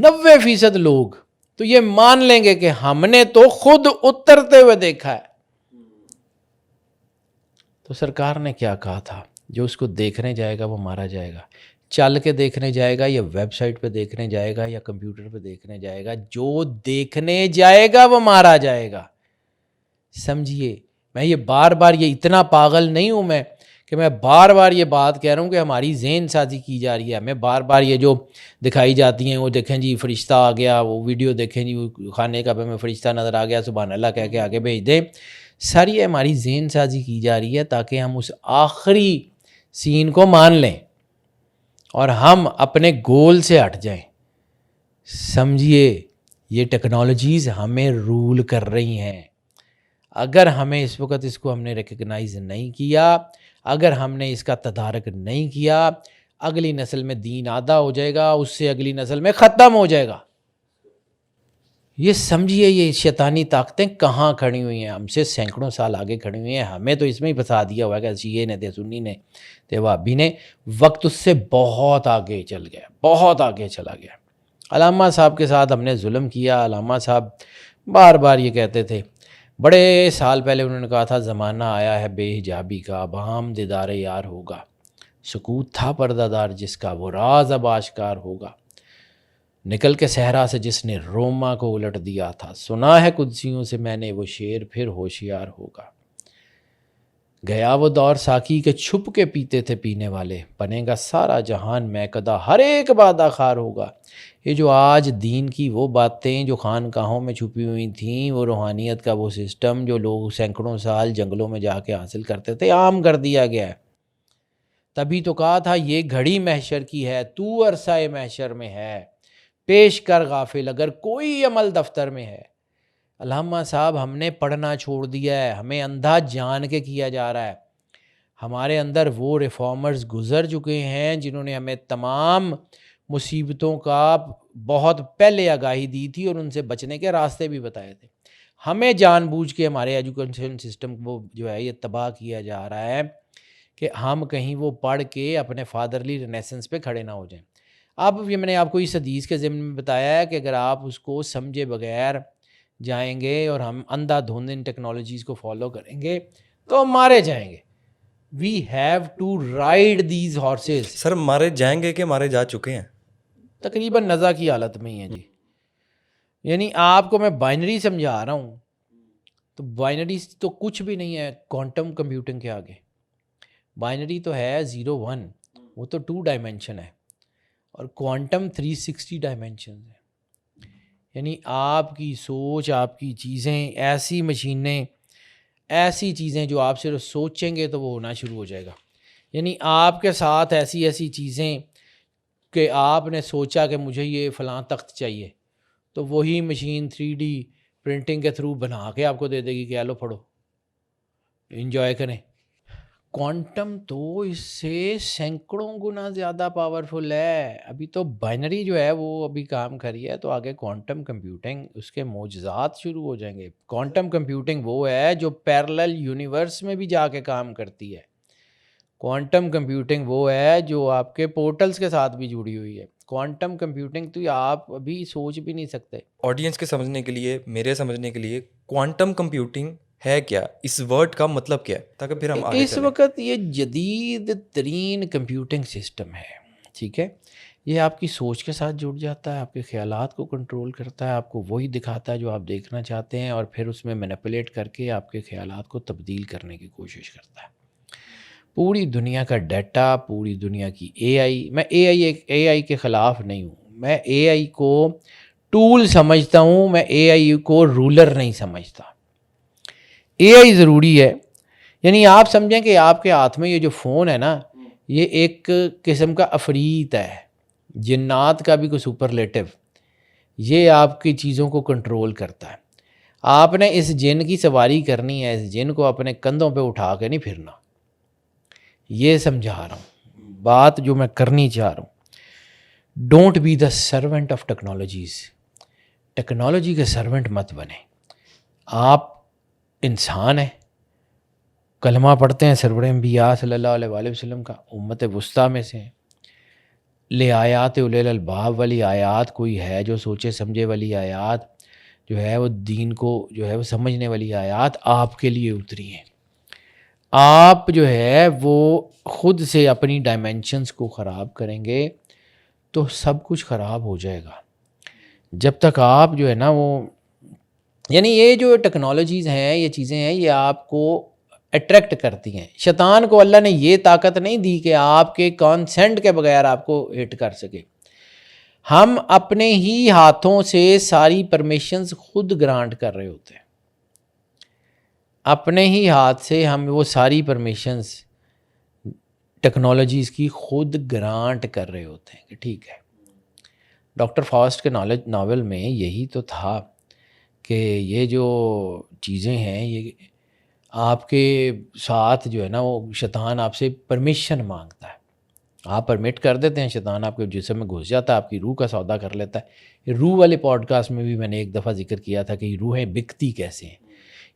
90% لوگ تو یہ مان لیں گے کہ ہم نے تو خود اترتے ہوئے دیکھا ہے. تو سرکار نے کیا کہا تھا؟ جو اس کو دیکھنے جائے گا وہ مارا جائے گا. چل کے دیکھنے جائے گا یا ویب سائٹ پہ دیکھنے جائے گا یا کمپیوٹر پہ دیکھنے جائے گا، جو دیکھنے جائے گا وہ مارا جائے گا. سمجھیے، میں یہ بار بار، یہ اتنا پاگل نہیں ہوں میں کہ میں بار بار یہ بات کہہ رہا ہوں کہ ہماری ذہن سازی کی جا رہی ہے. میں بار بار یہ جو دکھائی جاتی ہیں، وہ دیکھیں جی فرشتہ آ گیا، وہ ویڈیو دیکھیں جی وہ خانے کعبہ میں فرشتہ نظر آ گیا، سبحان اللہ کہہ کے آگے بھیج دیں. ساری ہماری ذہن سازی کی جا رہی ہے تاکہ ہم اس آخری سین کو مان لیں اور ہم اپنے گول سے ہٹ جائیں. سمجھیے، یہ ٹیکنالوجیز ہمیں رول کر رہی ہیں. اگر ہمیں اس وقت اس کو ہم نے ریکگنائز نہیں کیا، اگر ہم نے اس کا تدارک نہیں کیا، اگلی نسل میں دین آدھا ہو جائے گا، اس سے اگلی نسل میں ختم ہو جائے گا۔ یہ سمجھیے یہ شیطانی طاقتیں کہاں کھڑی ہوئی ہیں، ہم سے سینکڑوں سال آگے کھڑی ہوئی ہیں، ہمیں تو اس میں ہی پھنسا دیا ہوا ہے کہ شیعہ نے، سنی نے، وہابی نے۔ وقت اس سے بہت آگے چل گیا، بہت آگے چلا گیا۔ علامہ صاحب کے ساتھ ہم نے ظلم کیا۔ علامہ صاحب بار بار یہ کہتے تھے، بڑے سال پہلے انہوں نے کہا تھا زمانہ آیا ہے بے حجابی کا، اب عام دیدار یار ہوگا، سکوت تھا پردہ دار جس کا، وہ راز اب آشکار ہوگا، نکل کے صحرا سے جس نے روما کو الٹ دیا تھا، سنا ہے قدسیوں سے میں نے وہ شعر پھر ہوشیار ہوگا، گیا وہ دور ساقی کے چھپ کے پیتے تھے پینے والے، بنے گا سارا جہان میکدہ ہر ایک بادہ خار ہوگا۔ یہ جو آج دین کی وہ باتیں جو خانقاہوں میں چھپی ہوئی تھیں، وہ روحانیت کا وہ سسٹم جو لوگ سینکڑوں سال جنگلوں میں جا کے حاصل کرتے تھے، عام کر دیا گیا ہے۔ تبھی تو کہا تھا یہ گھڑی محشر کی ہے، تو عرصہ محشر میں ہے، پیش کر غافل اگر کوئی عمل دفتر میں ہے۔ علامہ صاحب ہم نے پڑھنا چھوڑ دیا ہے، ہمیں اندھا جان کے کیا جا رہا ہے۔ ہمارے اندر وہ ریفارمرز گزر چکے ہیں جنہوں نے ہمیں تمام مصیبتوں کا بہت پہلے آگاہی دی تھی اور ان سے بچنے کے راستے بھی بتائے تھے۔ ہمیں جان بوجھ کے ہمارے ایجوکیشن سسٹم کو جو ہے یہ تباہ کیا جا رہا ہے کہ ہم کہیں وہ پڑھ کے اپنے فادرلی رینیسنس پہ کھڑے نہ ہو جائیں۔ اب یہ میں نے آپ کو اس حدیث کے ضمن میں بتایا ہے کہ اگر آپ اس کو سمجھے بغیر جائیں گے اور ہم اندھا دھند ان ٹیکنالوجیز کو فالو کریں گے تو مارے جائیں گے۔ We have to ride these horses. Sir مارے جائیں گے کہ مارے جا چکے ہیں؟ تقریباً نزا کی حالت میں ہی ہیں جی۔ یعنی آپ کو میں بائنری سمجھا رہا ہوں تو بائنری تو کچھ بھی نہیں ہے کوانٹم کمپیوٹنگ کے آگے۔ بائنری تو ہے 0 1، وہ تو 2 ڈائمینشن ہے، اور کوانٹم 360 ڈائمینشن ہے۔ یعنی آپ کی سوچ، آپ کی چیزیں، ایسی مشینیں، ایسی چیزیں جو آپ صرف سوچیں گے تو وہ ہونا شروع ہو جائے گا۔ یعنی آپ کے ساتھ ایسی ایسی چیزیں کہ آپ نے سوچا کہ مجھے یہ فلاں تخت چاہیے تو وہی مشین 3D پرنٹنگ کے تھرو بنا کے آپ کو دے دے گی کہ لو پڑھو، انجوائے کریں۔ کوانٹم تو اس سے سینکڑوں گنا زیادہ پاورفل ہے۔ ابھی تو بائنری جو ہے وہ ابھی کام کری ہے، تو آگے کوانٹم کمپیوٹنگ، اس کے معجزات شروع ہو جائیں گے۔ کوانٹم کمپیوٹنگ وہ ہے جو پیرلل یونیورس میں بھی جا کے کام کرتی ہے۔ کوانٹم کمپیوٹنگ وہ ہے جو آپ کے پورٹلز کے ساتھ بھی جڑی ہوئی ہے۔ کوانٹم کمپیوٹنگ تو آپ ابھی سوچ بھی نہیں سکتے۔ آڈینس کے سمجھنے کے لیے، میرے سمجھنے کے لیے، کوانٹم کمپیوٹنگ ہے کیا؟ اس ورڈ کا مطلب کیا ہے، تاکہ پھر ہم آگے اس چلیں۔ وقت یہ جدید ترین کمپیوٹنگ سسٹم ہے، ٹھیک ہے؟ یہ آپ کی سوچ کے ساتھ جڑ جاتا ہے، آپ کے خیالات کو کنٹرول کرتا ہے، آپ کو وہی دکھاتا ہے جو آپ دیکھنا چاہتے ہیں، اور پھر اس میں مینیپولیٹ کر کے آپ کے خیالات کو تبدیل کرنے کی کوشش کرتا ہے۔ پوری دنیا کا ڈیٹا، پوری دنیا کی اے آئی، میں اے آئی کے خلاف نہیں ہوں، میں اے آئی کو ٹول سمجھتا ہوں، میں اے آئی کو رولر نہیں سمجھتا۔ اے آئی ضروری ہے، یعنی آپ سمجھیں کہ آپ کے ہاتھ میں یہ جو فون ہے نا، یہ ایک قسم کا عفریت ہے، جنات کا بھی کوئی سپرلیٹو، یہ آپ کی چیزوں کو کنٹرول کرتا ہے۔ آپ نے اس جن کی سواری کرنی ہے، اس جن کو اپنے کندھوں پہ اٹھا کے نہیں پھرنا۔ یہ سمجھا رہا ہوں، بات جو میں کرنی چاہ رہا ہوں، don't be the servant of technologies. Technology کے سرونٹ مت بنیں۔ آپ انسان ہیں، کلمہ پڑھتے ہیں سرور انبیاء صلی اللہ علیہ وآلہ وسلم کا، امت وسطیٰ میں سے ہیں۔ لے آیات اولی الالباب والی آیات کوئی ہے جو سوچے سمجھے والی آیات جو ہے وہ دین کو جو ہے وہ سمجھنے والی آیات آپ کے لیے اتری ہیں۔ آپ جو ہے وہ خود سے اپنی ڈائمینشنز کو خراب کریں گے تو سب کچھ خراب ہو جائے گا۔ جب تک آپ جو ہے نا وہ، یعنی یہ جو ٹیکنالوجیز ہیں، یہ چیزیں ہیں، یہ آپ کو اٹریکٹ کرتی ہیں۔ شیطان کو اللہ نے یہ طاقت نہیں دی کہ آپ کے کانسینٹ کے بغیر آپ کو ہٹ کر سکے۔ ہم اپنے ہی ہاتھوں سے ساری پرمیشنز خود گرانٹ کر رہے ہوتے ہیں، اپنے ہی ہاتھ سے ہم وہ ساری پرمیشنز ٹیکنالوجیز کی خود گرانٹ کر رہے ہوتے ہیں کہ ٹھیک ہے۔ ڈاکٹر فاسٹ کے ناول میں یہی تو تھا کہ یہ جو چیزیں ہیں یہ آپ کے ساتھ جو ہے نا وہ شیطان آپ سے پرمیشن مانگتا ہے. آپ پرمٹ کر دیتے ہیں, شیطان آپ کے جسم میں گھس جاتا ہے, آپ کی روح کا سودا کر لیتا ہے. یہ روح والے پوڈ کاسٹ میں بھی میں نے ایک دفعہ ذکر کیا تھا کہ یہ روحیں بکتی کیسے ہیں.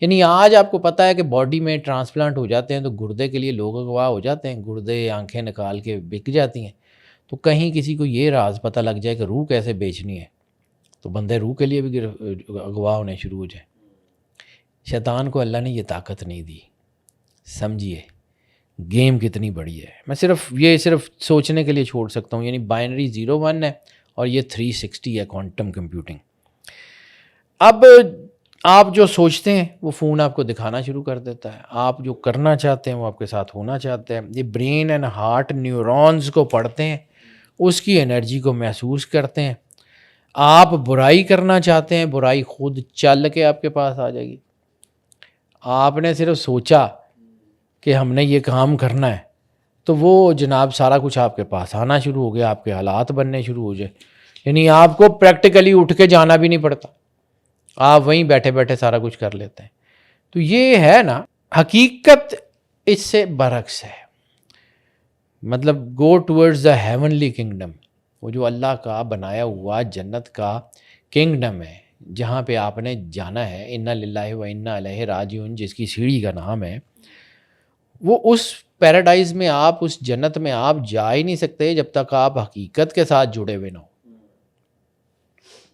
یعنی آج آپ کو پتہ ہے کہ باڈی میں ٹرانسپلانٹ ہو جاتے ہیں تو گردے کے لیے لوگ اغوا ہو جاتے ہیں, گردے آنکھیں نکال کے بک جاتی ہیں. تو کہیں کسی کو یہ راز پتہ لگ جائے کہ روح کیسے بیچنی ہے تو بندے روح کے لیے بھی اغوا ہونے شروع ہو جائیں. شیطان کو اللہ نے یہ طاقت نہیں دی. سمجھیے گیم کتنی بڑی ہے. میں صرف سوچنے کے لیے چھوڑ سکتا ہوں. یعنی بائنری 0-1 ہے اور یہ 360 ہے کوانٹم کمپیوٹنگ. اب آپ جو سوچتے ہیں وہ فون آپ کو دکھانا شروع کر دیتا ہے. آپ جو کرنا چاہتے ہیں وہ آپ کے ساتھ ہونا چاہتے ہیں. یہ برین اینڈ ہارٹ نیورونز کو پڑھتے ہیں, اس کی انرجی کو محسوس کرتے ہیں. آپ برائی کرنا چاہتے ہیں, برائی خود چل کے آپ کے پاس آ جائے گی. آپ نے صرف سوچا کہ ہم نے یہ کام کرنا ہے تو وہ جناب سارا کچھ آپ کے پاس آنا شروع ہو گیا, آپ کے حالات بننے شروع ہو جائے. یعنی آپ کو پریکٹیکلی اٹھ کے جانا بھی نہیں پڑتا, آپ وہیں بیٹھے بیٹھے سارا کچھ کر لیتے ہیں. تو یہ ہے نا, حقیقت اس سے برعکس ہے. مطلب go towards the heavenly kingdom, وہ جو اللہ کا بنایا ہوا جنت کا کنگڈم ہے جہاں پہ آپ نے جانا ہے. انا للہ و انا الیہ راجعون جس کی سیڑھی کا نام ہے, وہ اس پیراڈائز میں آپ, اس جنت میں آپ جا ہی نہیں سکتے جب تک آپ حقیقت کے ساتھ جڑے ہوئے نہ ہو.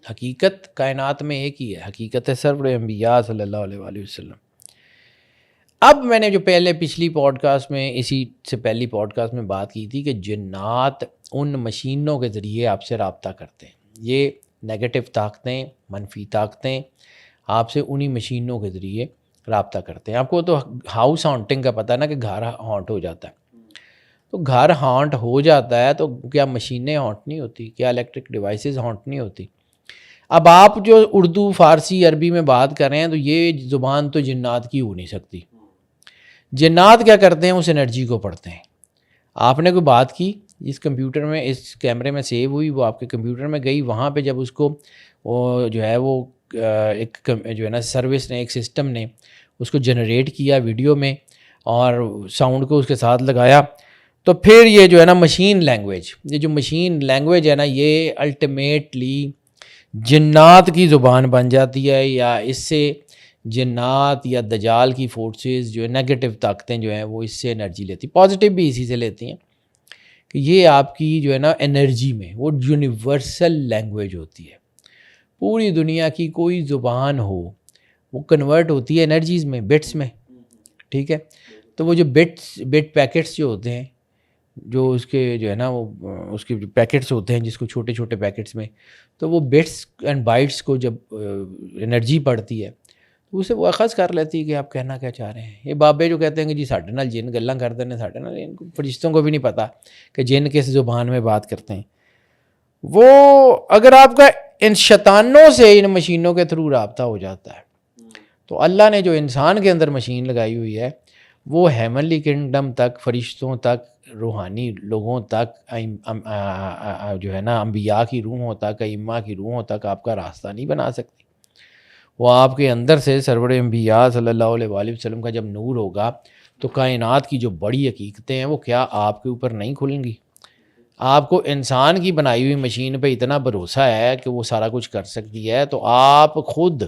حقیقت کائنات میں ایک ہی ہے, حقیقت ہے سرور انبیاء صلی اللہ علیہ وآلہ وسلم. اب میں نے جو پچھلی پوڈ کاسٹ میں, اسی سے پہلی پوڈ کاسٹ میں بات کی تھی کہ جنات ان مشینوں کے ذریعے آپ سے رابطہ کرتے ہیں. یہ نیگیٹو طاقتیں, منفی طاقتیں آپ سے انہی مشینوں کے ذریعے رابطہ کرتے ہیں. آپ کو تو ہاؤس ہانٹنگ کا پتہ ہے نا کہ گھر ہانٹ ہو جاتا ہے. تو گھر ہانٹ ہو جاتا ہے تو کیا مشینیں ہانٹ نہیں ہوتی, کیا الیکٹرک ڈیوائسز ہانٹ نہیں ہوتی. اب آپ جو اردو فارسی عربی میں بات کر رہے ہیں تو یہ زبان تو جنات کی ہو نہیں سکتی. جنات کیا کرتے ہیں, اس انرجی کو پڑھتے ہیں. آپ نے کوئی بات کی اس کمپیوٹر میں, اس کیمرے میں سیو ہوئی, وہ آپ کے کمپیوٹر میں گئی, وہاں پہ جب اس کو وہ جو ہے وہ ایک جو ہے نا سروس نے, ایک سسٹم نے اس کو جنریٹ کیا ویڈیو میں اور ساؤنڈ کو اس کے ساتھ لگایا, تو پھر یہ جو ہے نا مشین لینگویج, یہ جو مشین لینگویج ہے نا, یہ الٹیمیٹلی جنات کی زبان بن جاتی ہے. یا اس سے جنات یا دجال کی فورسز جو ہے, نیگیٹو طاقتیں جو ہیں وہ اس سے انرجی لیتی, پازیٹیو بھی اسی سے لیتی ہیں. کہ یہ آپ کی جو ہے نا انرجی میں وہ یونیورسل لینگویج ہوتی ہے. پوری دنیا کی کوئی زبان ہو وہ کنورٹ ہوتی ہے انرجیز میں, بٹس میں, ٹھیک ہے. تو وہ جو بٹ پیکٹس جو ہوتے ہیں, جو اس کے جو ہے نا وہ اس کے پیکٹس ہوتے ہیں جس کو چھوٹے چھوٹے پیکٹس میں, تو وہ بٹس اینڈ بائٹس کو جب انرجی پڑتی ہے تو اسے وہ اخذ کر لیتی ہے کہ آپ کہنا کیا چاہ رہے ہیں. یہ بابے جو کہتے ہیں کہ جی ساڈے نال جن گلاں کرتے ہیں, ساڈے نال ان کو فرشتوں کو بھی نہیں پتہ کہ جن کس زبان میں بات کرتے ہیں. وہ اگر آپ کا ان شیطانوں سے, ان مشینوں کے تھرو رابطہ ہو جاتا ہے, تو اللہ نے جو انسان کے اندر مشین لگائی ہوئی ہے وہ ہیونلی کنگڈم تک, فرشتوں تک, روحانی لوگوں تک, جو ہے نا انبیاء کی روحوں تک, ائمہ کی روحوں تک آپ کا راستہ نہیں بنا سکتی. وہ آپ کے اندر سے سرور انبیاء صلی اللہ علیہ وآلہ وسلم کا جب نور ہوگا تو کائنات کی جو بڑی حقیقتیں ہیں وہ کیا آپ کے اوپر نہیں کھلیں گی. آپ کو انسان کی بنائی ہوئی مشین پہ اتنا بھروسہ ہے کہ وہ سارا کچھ کر سکتی ہے, تو آپ خود,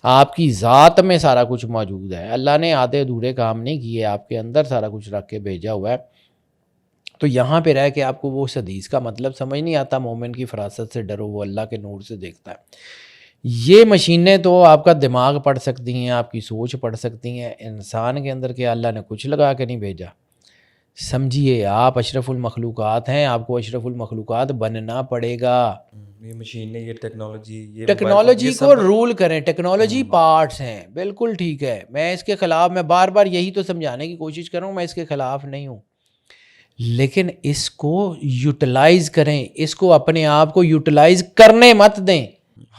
آپ کی ذات میں سارا کچھ موجود ہے. اللہ نے آدھے ادھورے کام نہیں کیے, آپ کے اندر سارا کچھ رکھ کے بھیجا ہوا ہے. تو یہاں پہ رہ کے آپ کو وہ حدیث کا مطلب سمجھ نہیں آتا, مومن کی فراست سے ڈرو وہ اللہ کے نور سے دیکھتا ہے. یہ مشینیں تو آپ کا دماغ پڑھ سکتی ہیں, آپ کی سوچ پڑھ سکتی ہیں. انسان کے اندر کہ اللہ نے کچھ لگا کے نہیں بھیجا. سمجھیے آپ اشرف المخلوقات ہیں, آپ کو اشرف المخلوقات بننا پڑے گا. یہ مشین یہ ٹیکنالوجی, ٹیکنالوجی کو رول کریں, ٹیکنالوجی پارٹس ہیں, بالکل ٹھیک ہے. میں اس کے خلاف, میں بار بار یہی تو سمجھانے کی کوشش کر رہا ہوں, میں اس کے خلاف نہیں ہوں, لیکن اس کو یوٹیلائز کریں, اس کو اپنے آپ کو یوٹیلائز کرنے مت دیں.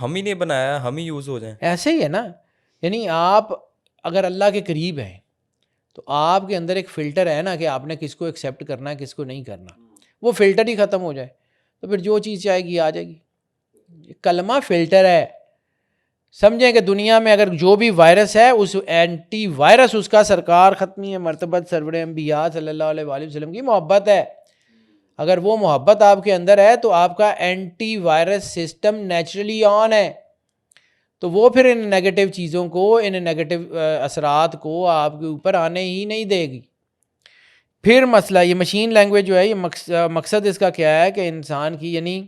ہم ہی نے بنایا, ہم ہی یوز ہو جائیں. ایسے ہی ہے نا. یعنی آپ اگر اللہ کے قریب ہیں تو آپ کے اندر ایک فلٹر ہے نا کہ آپ نے کس کو ایکسیپٹ کرنا ہے, کس کو نہیں کرنا. وہ فلٹر ہی ختم ہو جائے تو پھر جو چیز چاہے گی آ جائے گی. کلمہ فلٹر ہے. سمجھیں کہ دنیا میں اگر جو بھی وائرس ہے اس اینٹی وائرس اس کا سرکار ختمی مرتبت سرور انبیاء صلی اللہ علیہ وآلہ وسلم کی محبت ہے. اگر وہ محبت آپ کے اندر ہے تو آپ کا اینٹی وائرس سسٹم نیچرلی آن ہے, تو وہ پھر ان نیگیٹو چیزوں کو, ان نیگیٹو اثرات کو آپ کے اوپر آنے ہی نہیں دے گی. پھر مسئلہ یہ مشین لینگویج جو ہے, یہ مقصد اس کا کیا ہے کہ انسان کی, یعنی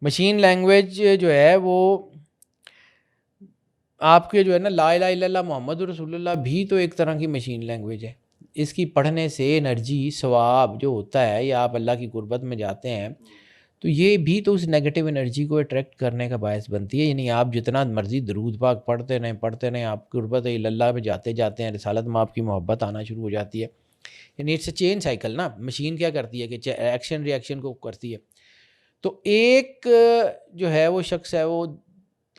مشین لینگویج جو ہے وہ آپ کے جو ہے نا لا الہ الا اللہ محمد رسول اللہ بھی تو ایک طرح کی مشین لینگویج ہے. اس کی پڑھنے سے انرجی ثواب جو ہوتا ہے یا آپ اللہ کی قربت میں جاتے ہیں تو یہ بھی تو اس نیگیٹو انرجی کو اٹریکٹ کرنے کا باعث بنتی ہے. یعنی آپ جتنا مرضی درود پاک پڑھتے رہیں آپ قربت اللہ میں جاتے ہیں, رسالت میں آپ کی محبت آنا شروع ہو جاتی ہے. یعنی اٹس اے چین سائیکل نا. مشین کیا کرتی ہے کہ ایکشن ری ایکشن کو کرتی ہے. تو ایک جو ہے وہ شخص ہے وہ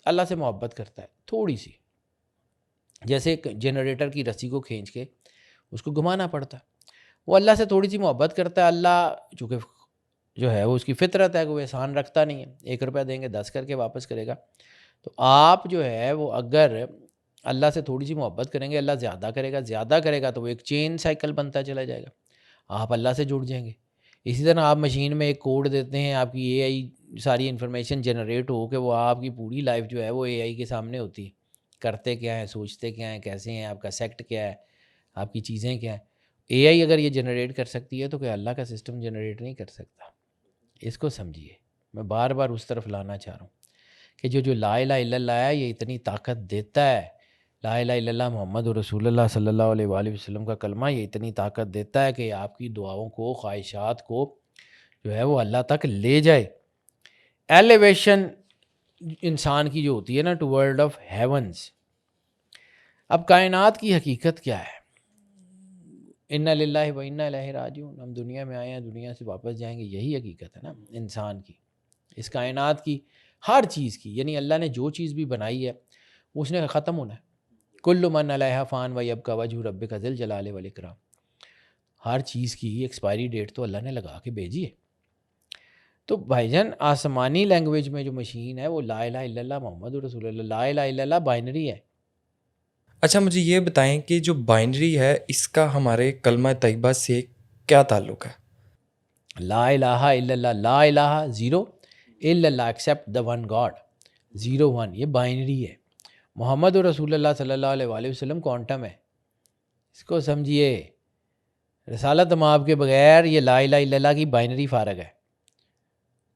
اللہ سے محبت کرتا ہے تھوڑی سی, جیسے ایک جنریٹر کی رسی کو کھینچ کے اس کو گھمانا پڑتا ہے. وہ اللہ سے تھوڑی سی محبت کرتا ہے. اللہ چونکہ جو ہے وہ اس کی فطرت ہے کہ وہ احسان رکھتا نہیں ہے, 1 روپیہ دیں گے 10 کر کے واپس کرے گا. تو آپ جو ہے وہ اگر اللہ سے تھوڑی سی محبت کریں گے, اللہ زیادہ کرے گا تو وہ ایک چین سائیکل بنتا چلا جائے گا, آپ اللہ سے جڑ جائیں گے. اسی طرح آپ مشین میں ایک کوڈ دیتے ہیں, آپ کی اے آئی ساری انفارمیشن جنریٹ ہو کہ وہ آپ کی پوری لائف جو ہے وہ اے آئی کے سامنے ہوتی ہے. کرتے کیا ہیں, سوچتے کیا ہیں, کیسے ہیں, آپ کا سیکٹ کیا ہے, آپ کی چیزیں کیا ہیں. اے آئی اگر یہ جنریٹ کر سکتی ہے تو کہ اللہ کا سسٹم جنریٹ نہیں کر سکتا. اس کو سمجھیے, میں بار بار اس طرف لانا چاہ رہا ہوں کہ جو لا الہ الا اللہ ہے یہ اتنی طاقت دیتا ہے. لا الہ الا اللہ محمد رسول اللہ صلی اللہ علیہ وآلہ وسلم کا کلمہ یہ اتنی طاقت دیتا ہے کہ آپ کی دعاؤں کو, خواہشات کو جو ہے وہ اللہ تک لے جائے. ایلیویشن انسان کی جو ہوتی ہے نا ٹو ورلڈ آف ہیونز. اب کائنات کی حقیقت کیا ہے؟ انا للہ و انا الیہ راجعون. ہم دنیا میں آئے ہیں, دنیا سے واپس جائیں گے, یہی حقیقت ہے نا انسان کی, اس کائنات کی, ہر چیز کی. یعنی اللہ نے جو چیز بھی بنائی ہے وہ اس نے ختم ہونا ہے. کل من علیہا فان ویبقی وجہ ربک ذی الجلال والاکرام. ہر چیز کی ایکسپائری ڈیٹ تو اللہ نے لگا کے بھیجی ہے. تو بھائی جان آسمانی لینگویج میں جو مشین ہے وہ لا الہ الا اللہ محمد رسول اللہ, لا الہ الا اللہ بائنری ہے. اچھا مجھے یہ بتائیں کہ جو بائنری ہے اس کا ہمارے کلمہ طیبہ سے کیا تعلق ہے؟ لا الہ الا اللہ, لا الہ زیرو, الا اللہ ایکسیپٹ دا ون گاڈ, 0 1, یہ بائنری ہے. محمد رسول اللہ صلی اللہ علیہ وآلہ وسلم کوانٹم ہے. اس کو سمجھیے, رسالت مآب کے بغیر یہ لا الہ الا اللہ کی بائنری فارغ ہے.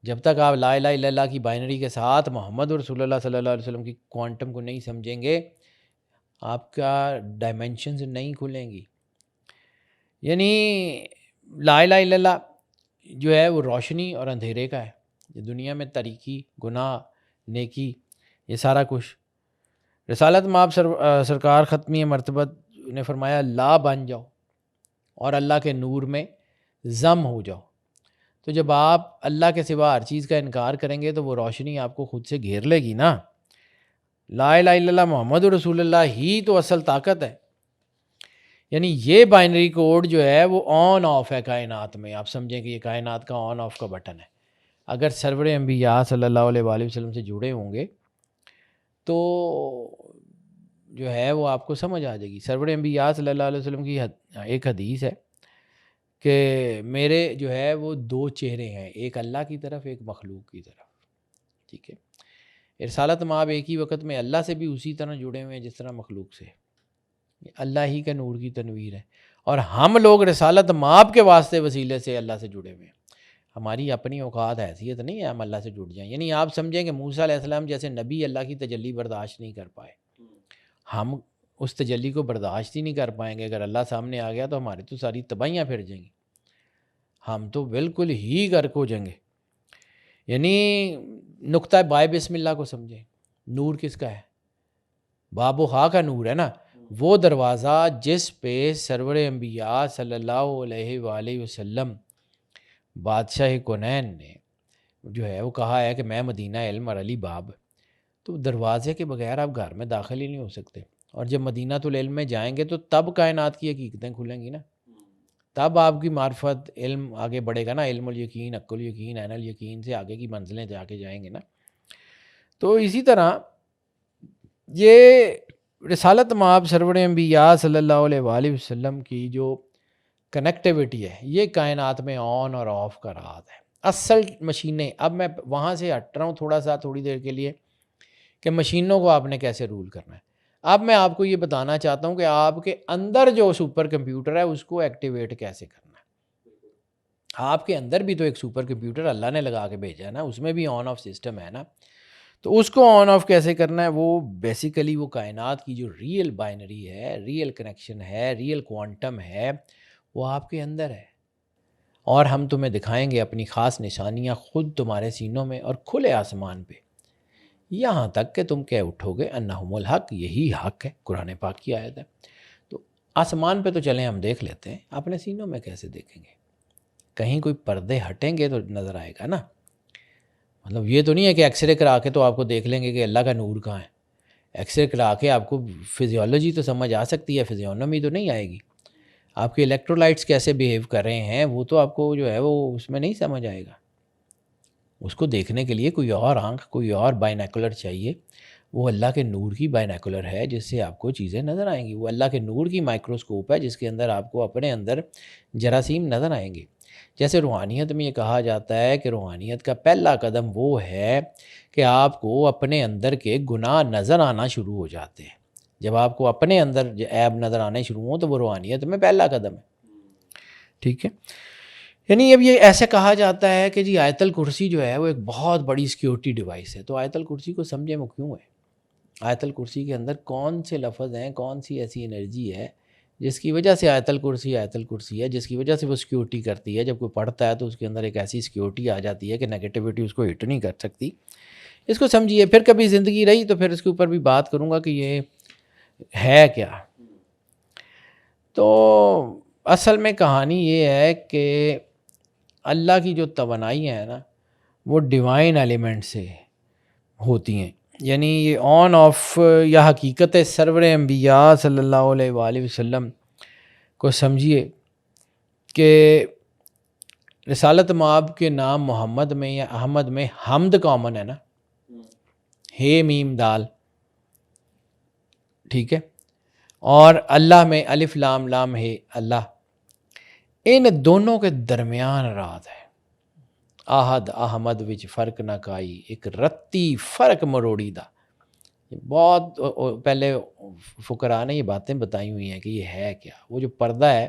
جب تک آپ لا الہ الا اللہ کی بائنری کے ساتھ محمد رسول اللہ صلی اللہ علیہ وسلم کی کوانٹم کو نہیں سمجھیں گے, آپ کا ڈائمینشنز نہیں کھلیں گی. یعنی لا الہ الا اللہ جو ہے وہ روشنی اور اندھیرے کا ہے. یہ دنیا میں تاریکی, گناہ, نیکی, یہ سارا کچھ. رسالت مآب سرکار ختمی مرتبت نے فرمایا لا بن جاؤ اور اللہ کے نور میں ضم ہو جاؤ. تو جب آپ اللہ کے سوا ہر چیز کا انکار کریں گے تو وہ روشنی آپ کو خود سے گھیر لے گی نا. لا الہ الا اللہ محمد رسول اللہ ہی تو اصل طاقت ہے. یعنی یہ بائنری کوڈ جو ہے وہ آن آف ہے کائنات میں. آپ سمجھیں کہ یہ کائنات کا آن آف کا بٹن ہے. اگر سرور انبیاء صلی اللہ علیہ وآلہ وسلم سے جڑے ہوں گے تو جو ہے وہ آپ کو سمجھ آ جائے گی. سرور انبیاء صلی اللہ علیہ وسلم کی ایک حدیث ہے کہ میرے جو ہے وہ 2 چہرے ہیں, ایک اللہ کی طرف, ایک مخلوق کی طرف. ٹھیک ہے, رسالت مآب ایک ہی وقت میں اللہ سے بھی اسی طرح جڑے ہوئے ہیں جس طرح مخلوق سے. اللہ ہی کا نور کی تنویر ہے, اور ہم لوگ رسالت مآب کے واسطے وسیلے سے اللہ سے جڑے ہوئے ہیں. ہماری اپنی اوقات حیثیت نہیں ہے ہم اللہ سے جڑ جائیں. یعنی آپ سمجھیں کہ موسیٰ علیہ السلام جیسے نبی اللہ کی تجلی برداشت نہیں کر پائے, ہم اس تجلی کو برداشت ہی نہیں کر پائیں گے. اگر اللہ سامنے آ گیا تو ہماری تو ساری تباہیاں پھر جائیں گی, ہم تو بالکل ہی غرق ہو جائیں گے. یعنی نقطہ بائے بسم اللہ کو سمجھیں. نور کس کا ہے؟ باب و خاک کا نور ہے نا, وہ دروازہ جس پہ سرور انبیاء صلی اللہ علیہ وآلہ وسلم بادشاہ کونین نے جو ہے وہ کہا ہے کہ میں مدینہ علم اور علی باب. تو دروازے کے بغیر آپ گھر میں داخل ہی نہیں ہو سکتے. اور جب مدینہ العلم میں جائیں گے تو تب کائنات کی حقیقتیں کھلیں گی نا, تب آپ کی معرفت علم آگے بڑھے گا نا. علم الیقین, حق الیقین, عین الیقین سے آگے کی منزلیں جا کے جائیں گے نا. تو اسی طرح یہ رسالت مآب سرور انبیاء صلی اللہ علیہ وآلہ وسلم کی جو کنیکٹیوٹی ہے یہ کائنات میں آن اور آف کا راز ہے. اصل مشینیں، اب میں وہاں سے ہٹ رہا ہوں تھوڑی دیر کے لیے کہ مشینوں کو آپ نے کیسے رول کرنا ہے. اب میں آپ کو یہ بتانا چاہتا ہوں کہ آپ کے اندر جو سپر کمپیوٹر ہے اس کو ایکٹیویٹ کیسے کرنا ہے. آپ کے اندر بھی تو ایک سپر کمپیوٹر اللہ نے لگا کے بھیجا ہے نا، اس میں بھی آن آف سسٹم ہے نا. تو اس کو آن آف کیسے کرنا ہے، وہ بیسیکلی وہ کائنات کی جو ریئل بائنری ہے، ریئل کنیکشن ہے، ریئل کوانٹم ہے، وہ آپ کے اندر ہے. اور ہم تمہیں دکھائیں گے اپنی خاص نشانیاں خود تمہارے سینوں میں اور کھلے آسمان پہ، یہاں تک کہ تم کہہ اٹھو گے انہم الحق، یہی حق ہے. قرآن پاک کی آیت ہے. تو آسمان پہ تو چلیں ہم دیکھ لیتے ہیں، اپنے سینوں میں کیسے دیکھیں گے؟ کہیں کوئی پردے ہٹیں گے تو نظر آئے گا نا. مطلب یہ تو نہیں ہے کہ ایکس رے کرا کے تو آپ کو دیکھ لیں گے کہ اللہ کا نور کہاں ہے. ایکس رے کرا کے آپ کو فزیولوجی تو سمجھ آ سکتی ہے، فزیونومی تو نہیں آئے گی. آپ کے الیکٹرولائٹس کیسے بیہیو کر رہے ہیں وہ تو آپ کو جو ہے وہ اس میں نہیں سمجھ آئے گا. اس کو دیکھنے کے لیے کوئی اور آنکھ، کوئی اور بائنیکولر چاہیے. وہ اللہ کے نور کی بائنیکولر ہے جس سے آپ کو چیزیں نظر آئیں گی. وہ اللہ کے نور کی مائکروسکوپ ہے جس کے اندر آپ کو اپنے اندر جراثیم نظر آئیں گے. جیسے روحانیت میں یہ کہا جاتا ہے کہ روحانیت کا پہلا قدم وہ ہے کہ آپ کو اپنے اندر کے گناہ نظر آنا شروع ہو جاتے ہیں. جب آپ کو اپنے اندر عیب نظر آنے شروع ہوں تو وہ روحانیت میں پہلا قدم ہے. ٹھیک ہے، یعنی اب یہ ایسے کہا جاتا ہے کہ جی آیت الکرسی جو ہے وہ ایک بہت بڑی سیکیورٹی ڈیوائس ہے. تو آیت الکرسی کو سمجھیں وہ کیوں ہے؟ آیت الکرسی کے اندر کون سے لفظ ہیں، کون سی ایسی انرجی ہے جس کی وجہ سے آیت الکرسی ہے، جس کی وجہ سے وہ سیکیورٹی کرتی ہے. جب کوئی پڑھتا ہے تو اس کے اندر ایک ایسی سیکیورٹی آ جاتی ہے کہ نیگیٹیوٹی اس کو ہٹ نہیں کر سکتی. اس کو سمجھیے. پھر کبھی زندگی رہی تو پھر اس کے اوپر بھی بات کروں گا کہ یہ ہے کیا. تو اصل میں کہانی یہ ہے کہ اللہ کی جو توانائیاں ہیں نا وہ ڈیوائن ایلیمنٹ سے ہوتی ہیں. یعنی یہ آن آف یا حقیقت سرور انبیاء صلی اللہ علیہ وآلہ وسلم کو سمجھیے کہ رسالت مآب کے نام محمد میں یا احمد میں حمد کامن ہے نا، ہے میم دال، ٹھیک ہے، اور اللہ میں الف لام لام ہے اللہ. ان دونوں کے درمیان راز ہے. آہد احمد وچ فرق نہ کائی، ایک رتی فرق مروڑی دا. بہت پہلے فقراء نے یہ باتیں بتائی ہوئی ہیں کہ یہ ہے کیا. وہ جو پردہ ہے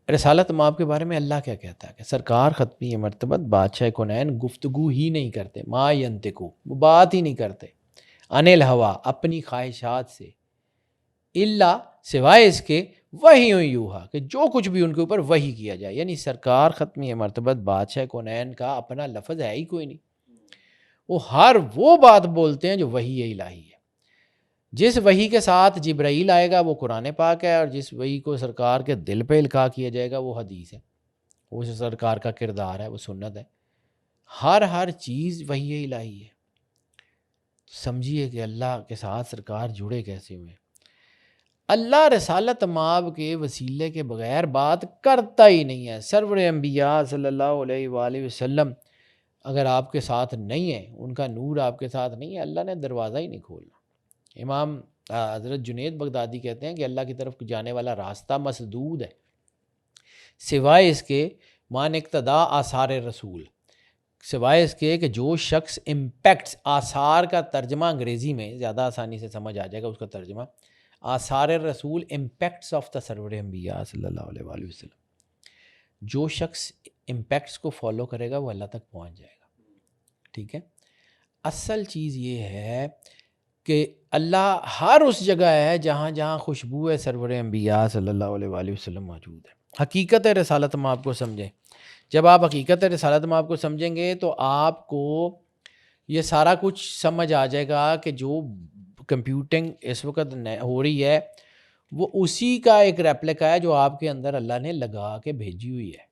رسالت مآب کے بارے میں اللہ کیا کہتا ہے کہ سرکار ختمی مرتبت بادشاہ کونین گفتگو ہی نہیں کرتے، ما ینطقو، وہ بات ہی نہیں کرتے، عن الہوا، اپنی خواہشات سے، الا، سوائے اس کے، وحی یوحا، کہ جو کچھ بھی ان کے اوپر وحی کیا جائے. یعنی سرکار ختمی مرتبت بادشاہ کونین کا اپنا لفظ ہے ہی کوئی نہیں. وہ ہر وہ بات بولتے ہیں جو وحی الہی ہے. جس وحی کے ساتھ جبرائیل آئے گا وہ قرآن پاک ہے، اور جس وحی کو سرکار کے دل پہ القاء کیا جائے گا وہ حدیث ہے، وہ سرکار کا کردار ہے، وہ سنت ہے. ہر چیز وحی الہی ہے. سمجھیے کہ اللہ کے ساتھ سرکار جڑے کیسے ہوئے. اللہ رسالت مآب کے وسیلے کے بغیر بات کرتا ہی نہیں ہے. سرور انبیاء صلی اللہ علیہ وآلہ وسلم اگر آپ کے ساتھ نہیں ہے، ان کا نور آپ کے ساتھ نہیں ہے، اللہ نے دروازہ ہی نہیں کھولنا. امام حضرت جنید بغدادی کہتے ہیں کہ اللہ کی طرف جانے والا راستہ مسدود ہے، سوائے اس کے مان اقتدا آثار رسول، سوائے اس کے کہ جو شخص امپیکٹس، آثار کا ترجمہ انگریزی میں زیادہ آسانی سے سمجھ آ جائے گا اس کا ترجمہ، آثار رسول، امپیکٹس آف دا سرور انبیاء صلی اللہ علیہ وآلہ وسلم. جو شخص امپیکٹس کو فالو کرے گا وہ اللہ تک پہنچ جائے گا. ٹھیک ہے. اصل چیز یہ ہے کہ اللہ ہر اس جگہ ہے جہاں جہاں خوشبو ہے سرور انبیاء صلی اللہ علیہ وآلہ وسلم موجود ہے. حقیقت رسالت مآب کو سمجھیں. جب آپ حقیقت رسالت مآب کو سمجھیں گے تو آپ کو یہ سارا کچھ سمجھ آ جائے گا کہ جو کمپیوٹنگ اس وقت ہو رہی ہے وہ اسی کا ایک ریپلیکا ہے جو آپ کے اندر اللہ نے لگا کے بھیجی ہوئی ہے.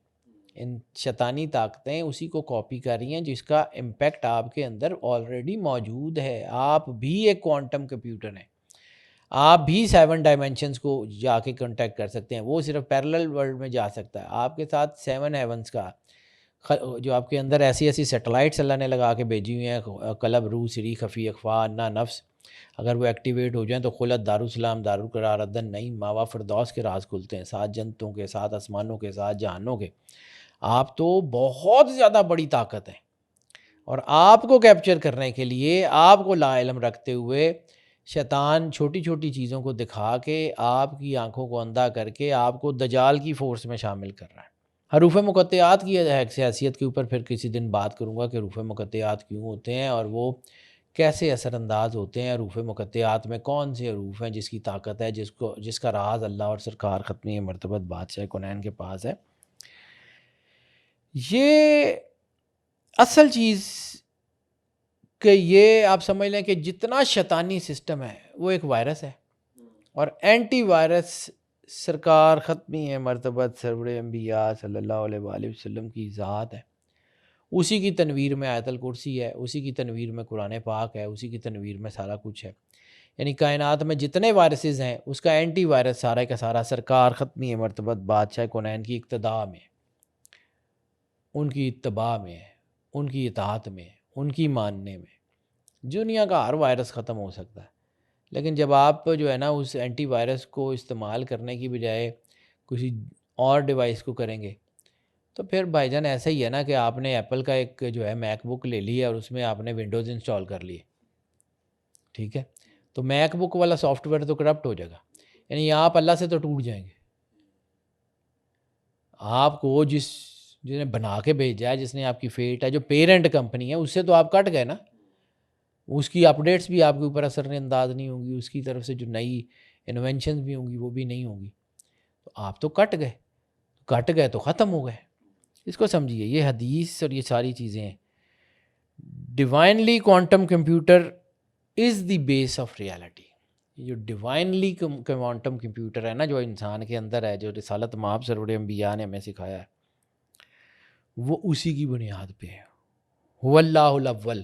ان شیطانی طاقتیں اسی کو کاپی کر رہی ہیں جس کا امپیکٹ آپ کے اندر آلریڈی موجود ہے. آپ بھی ایک کوانٹم کمپیوٹر ہیں، آپ بھی 7 ڈائمینشنز کو جا کے کنٹیکٹ کر سکتے ہیں. وہ صرف پیرلل ورلڈ میں جا سکتا ہے. آپ کے ساتھ 7 ہیونز کا جو آپ کے اندر ایسی ایسی سیٹلائٹس اللہ نے لگا کے بھیجی ہوئی ہیں، قلب، روح، سری، خفی، اخفا، انا، نفس، اگر وہ ایکٹیویٹ ہو جائیں تو خلت دارالسلام دارالقرار عدن نعیم ماوا فردوس کے راز کھلتے ہیں، 7 جنتوں کے، 7 آسمانوں کے، 7 جہانوں کے۔ آپ تو بہت زیادہ بڑی طاقت ہیں، اور آپ کو کیپچر کرنے کے لیے آپ کو لا علم رکھتے ہوئے شیطان چھوٹی چھوٹی چیزوں کو دکھا کے آپ کی آنکھوں کو اندھا کر کے آپ کو دجال کی فورس میں شامل کر رہا ہے۔ حروف مقطعات کی حیثیت کے اوپر پھر کسی دن بات کروں گا کہ حروف مقطعات کیوں ہوتے ہیں اور وہ کیسے اثر انداز ہوتے ہیں۔ حروف مقطعات میں کون سے حروف ہیں جس کی طاقت ہے، جس کا راز اللہ اور سرکار ختمی مرتبت بادشاہ کونین کے پاس ہے۔ یہ اصل چیز کہ یہ آپ سمجھ لیں کہ جتنا شیطانی سسٹم ہے وہ ایک وائرس ہے، اور اینٹی وائرس سرکار ختمی مرتبت سرور انبیاء صلی اللہ علیہ وآلہ وسلم کی ذات ہے۔ اسی کی تنویر میں آیت الکرسی ہے، اسی کی تنویر میں قرآن پاک ہے، اسی کی تنویر میں سارا کچھ ہے۔ یعنی کائنات میں جتنے وائرسز ہیں اس کا اینٹی وائرس سارا کا سارا سرکار ختمی مرتبت بادشاہ کونین کی اقتداء میں، ان کی اتباع میں، ان کی اطاعت میں، ان کی ماننے میں۔ دنیا کا ہر وائرس ختم ہو سکتا ہے، لیکن جب آپ جو ہے نا اس اینٹی وائرس کو استعمال کرنے کی بجائے کسی اور ڈیوائس کو کریں گے تو پھر بھائی جان ایسا ہی ہے نا کہ آپ نے ایپل کا ایک جو ہے میک بک لے لی ہے اور اس میں آپ نے ونڈوز انسٹال کر لیے، ٹھیک ہے، تو میک بک والا سافٹ ویئر تو کرپٹ ہو جائے گا، یعنی آپ اللہ سے تو ٹوٹ جائیں گے۔ آپ کو جس نے بنا کے بھیجا ہے، جس نے آپ کی فیٹ ہے، جو پیرنٹ کمپنی ہے، اس سے تو آپ کٹ گئے نا، اس کی اپڈیٹس بھی آپ کے اوپر اثر انداز نہیں ہوں گی، اس کی طرف سے جو نئی انوینشنز بھی ہوں گی وہ بھی نہیں ہوں گی، تو آپ تو کٹ گئے تو ختم ہو گئے۔ اس کو سمجھیے، یہ حدیث اور یہ ساری چیزیں ہیں۔ Divinely quantum computer is the base of reality. یہ جو ڈیوائنلی کوانٹم کمپیوٹر ہے نا، جو انسان کے اندر ہے، جو رسالت مآب سرور انبیاء نے ہمیں سکھایا ہے، وہ اسی کی بنیاد پہ ہے۔ هو اللہ الاول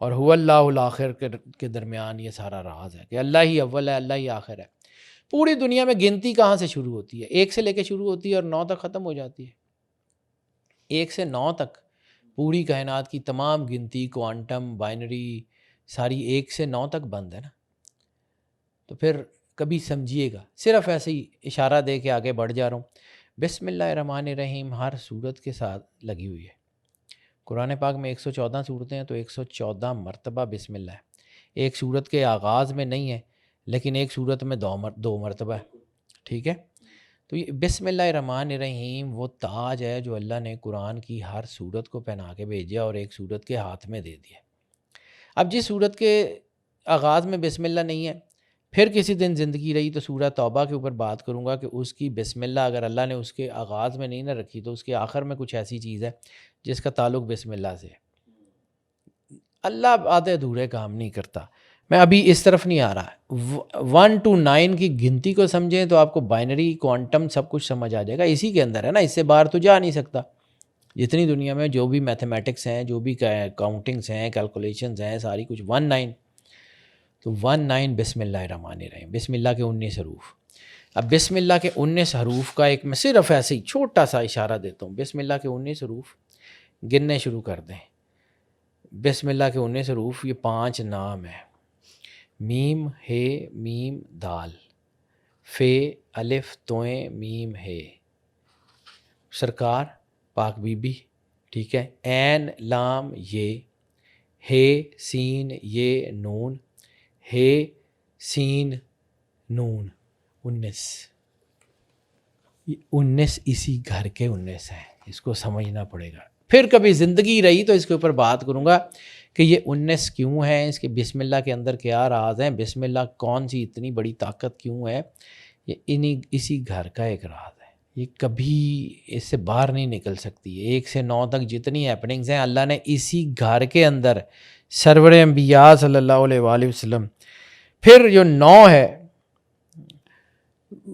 اور هو اللہ الآخر کے درمیان یہ سارا راز ہے کہ اللہ ہی اول ہے، اللہ ہی آخر ہے۔ پوری دنیا میں گنتی کہاں سے شروع ہوتی ہے؟ 1 سے لے کے شروع ہوتی ہے اور 9 تک ختم ہو جاتی ہے۔ 1 سے 9 تک پوری کائنات کی تمام گنتی، کوانٹم، بائنری، ساری 1 سے 9 تک بند ہے نا۔ تو پھر کبھی سمجھیے گا، صرف ایسے ہی اشارہ دے کے آگے بڑھ جا رہا ہوں۔ بسم اللہ الرحمن الرحیم ہر صورت کے ساتھ لگی ہوئی ہے۔ قرآن پاک میں 114 صورتیں ہیں تو 114 مرتبہ بسم اللہ ہے۔ ایک صورت کے آغاز میں نہیں ہے، لیکن ایک صورت میں 2 مرتبہ ہے، ٹھیک ہے۔ تو یہ بسم اللہ الرحمن الرحیم وہ تاج ہے جو اللہ نے قرآن کی ہر صورت کو پہنا کے بھیجا اور ایک صورت کے ہاتھ میں دے دیا۔ اب جس صورت کے آغاز میں بسم اللہ نہیں ہے، پھر کسی دن زندگی رہی تو سورہ توبہ کے اوپر بات کروں گا کہ اس کی بسم اللہ اگر اللہ نے اس کے آغاز میں نہیں نہ رکھی تو اس کے آخر میں کچھ ایسی چیز ہے جس کا تعلق بسم اللہ سے ہے۔ اللہ آدھے ادھورے کام نہیں کرتا۔ میں ابھی اس طرف نہیں آ رہا۔ 1 to 9 کی گنتی کو سمجھیں تو آپ کو بائنری، کوانٹم سب کچھ سمجھ آ جائے گا، اسی کے اندر ہے نا، اس سے باہر تو جا نہیں سکتا۔ جتنی دنیا میں جو بھی میتھمیٹکس ہیں، جو بھی کاؤنٹنگس ہیں، کیلکولیشنز ہیں، ساری کچھ 19 تو 19 بسم اللہ الرحمن الرحیم، بسم اللہ کے 19 حروف۔ اب بسم اللہ کے 19 حروف کا ایک میں صرف ایسے ہی چھوٹا سا اشارہ دیتا ہوں۔ بسم اللہ کے 19 حروف گننے شروع کر دیں۔ بسم اللہ کے 19 حروف، یہ 5 نام ہیں: میم ہے، میم دال، فے الف تویں میم ہے، سرکار پاک بی بی، ٹھیک ہے، عین لام یہ، ہے سین یہ نون، ہے سین نون، 19۔ یہ 19 اسی گھر کے 19 ہیں، اس کو سمجھنا پڑے گا۔ پھر کبھی زندگی رہی تو اس کے اوپر بات کروں گا کہ یہ 19 کیوں ہیں، اس کے بسم اللہ کے اندر کیا راز ہیں، بسم اللہ کون سی اتنی بڑی طاقت کیوں ہے۔ یہ اسی گھر کا ایک راز ہے، یہ کبھی اس سے باہر نہیں نکل سکتی۔ 1 سے 9 تک جتنی ہیپننگز ہیں اللہ نے اسی گھر کے اندر سرور انبیاء صلی اللہ علیہ وآلہ وسلم۔ پھر جو 9 ہے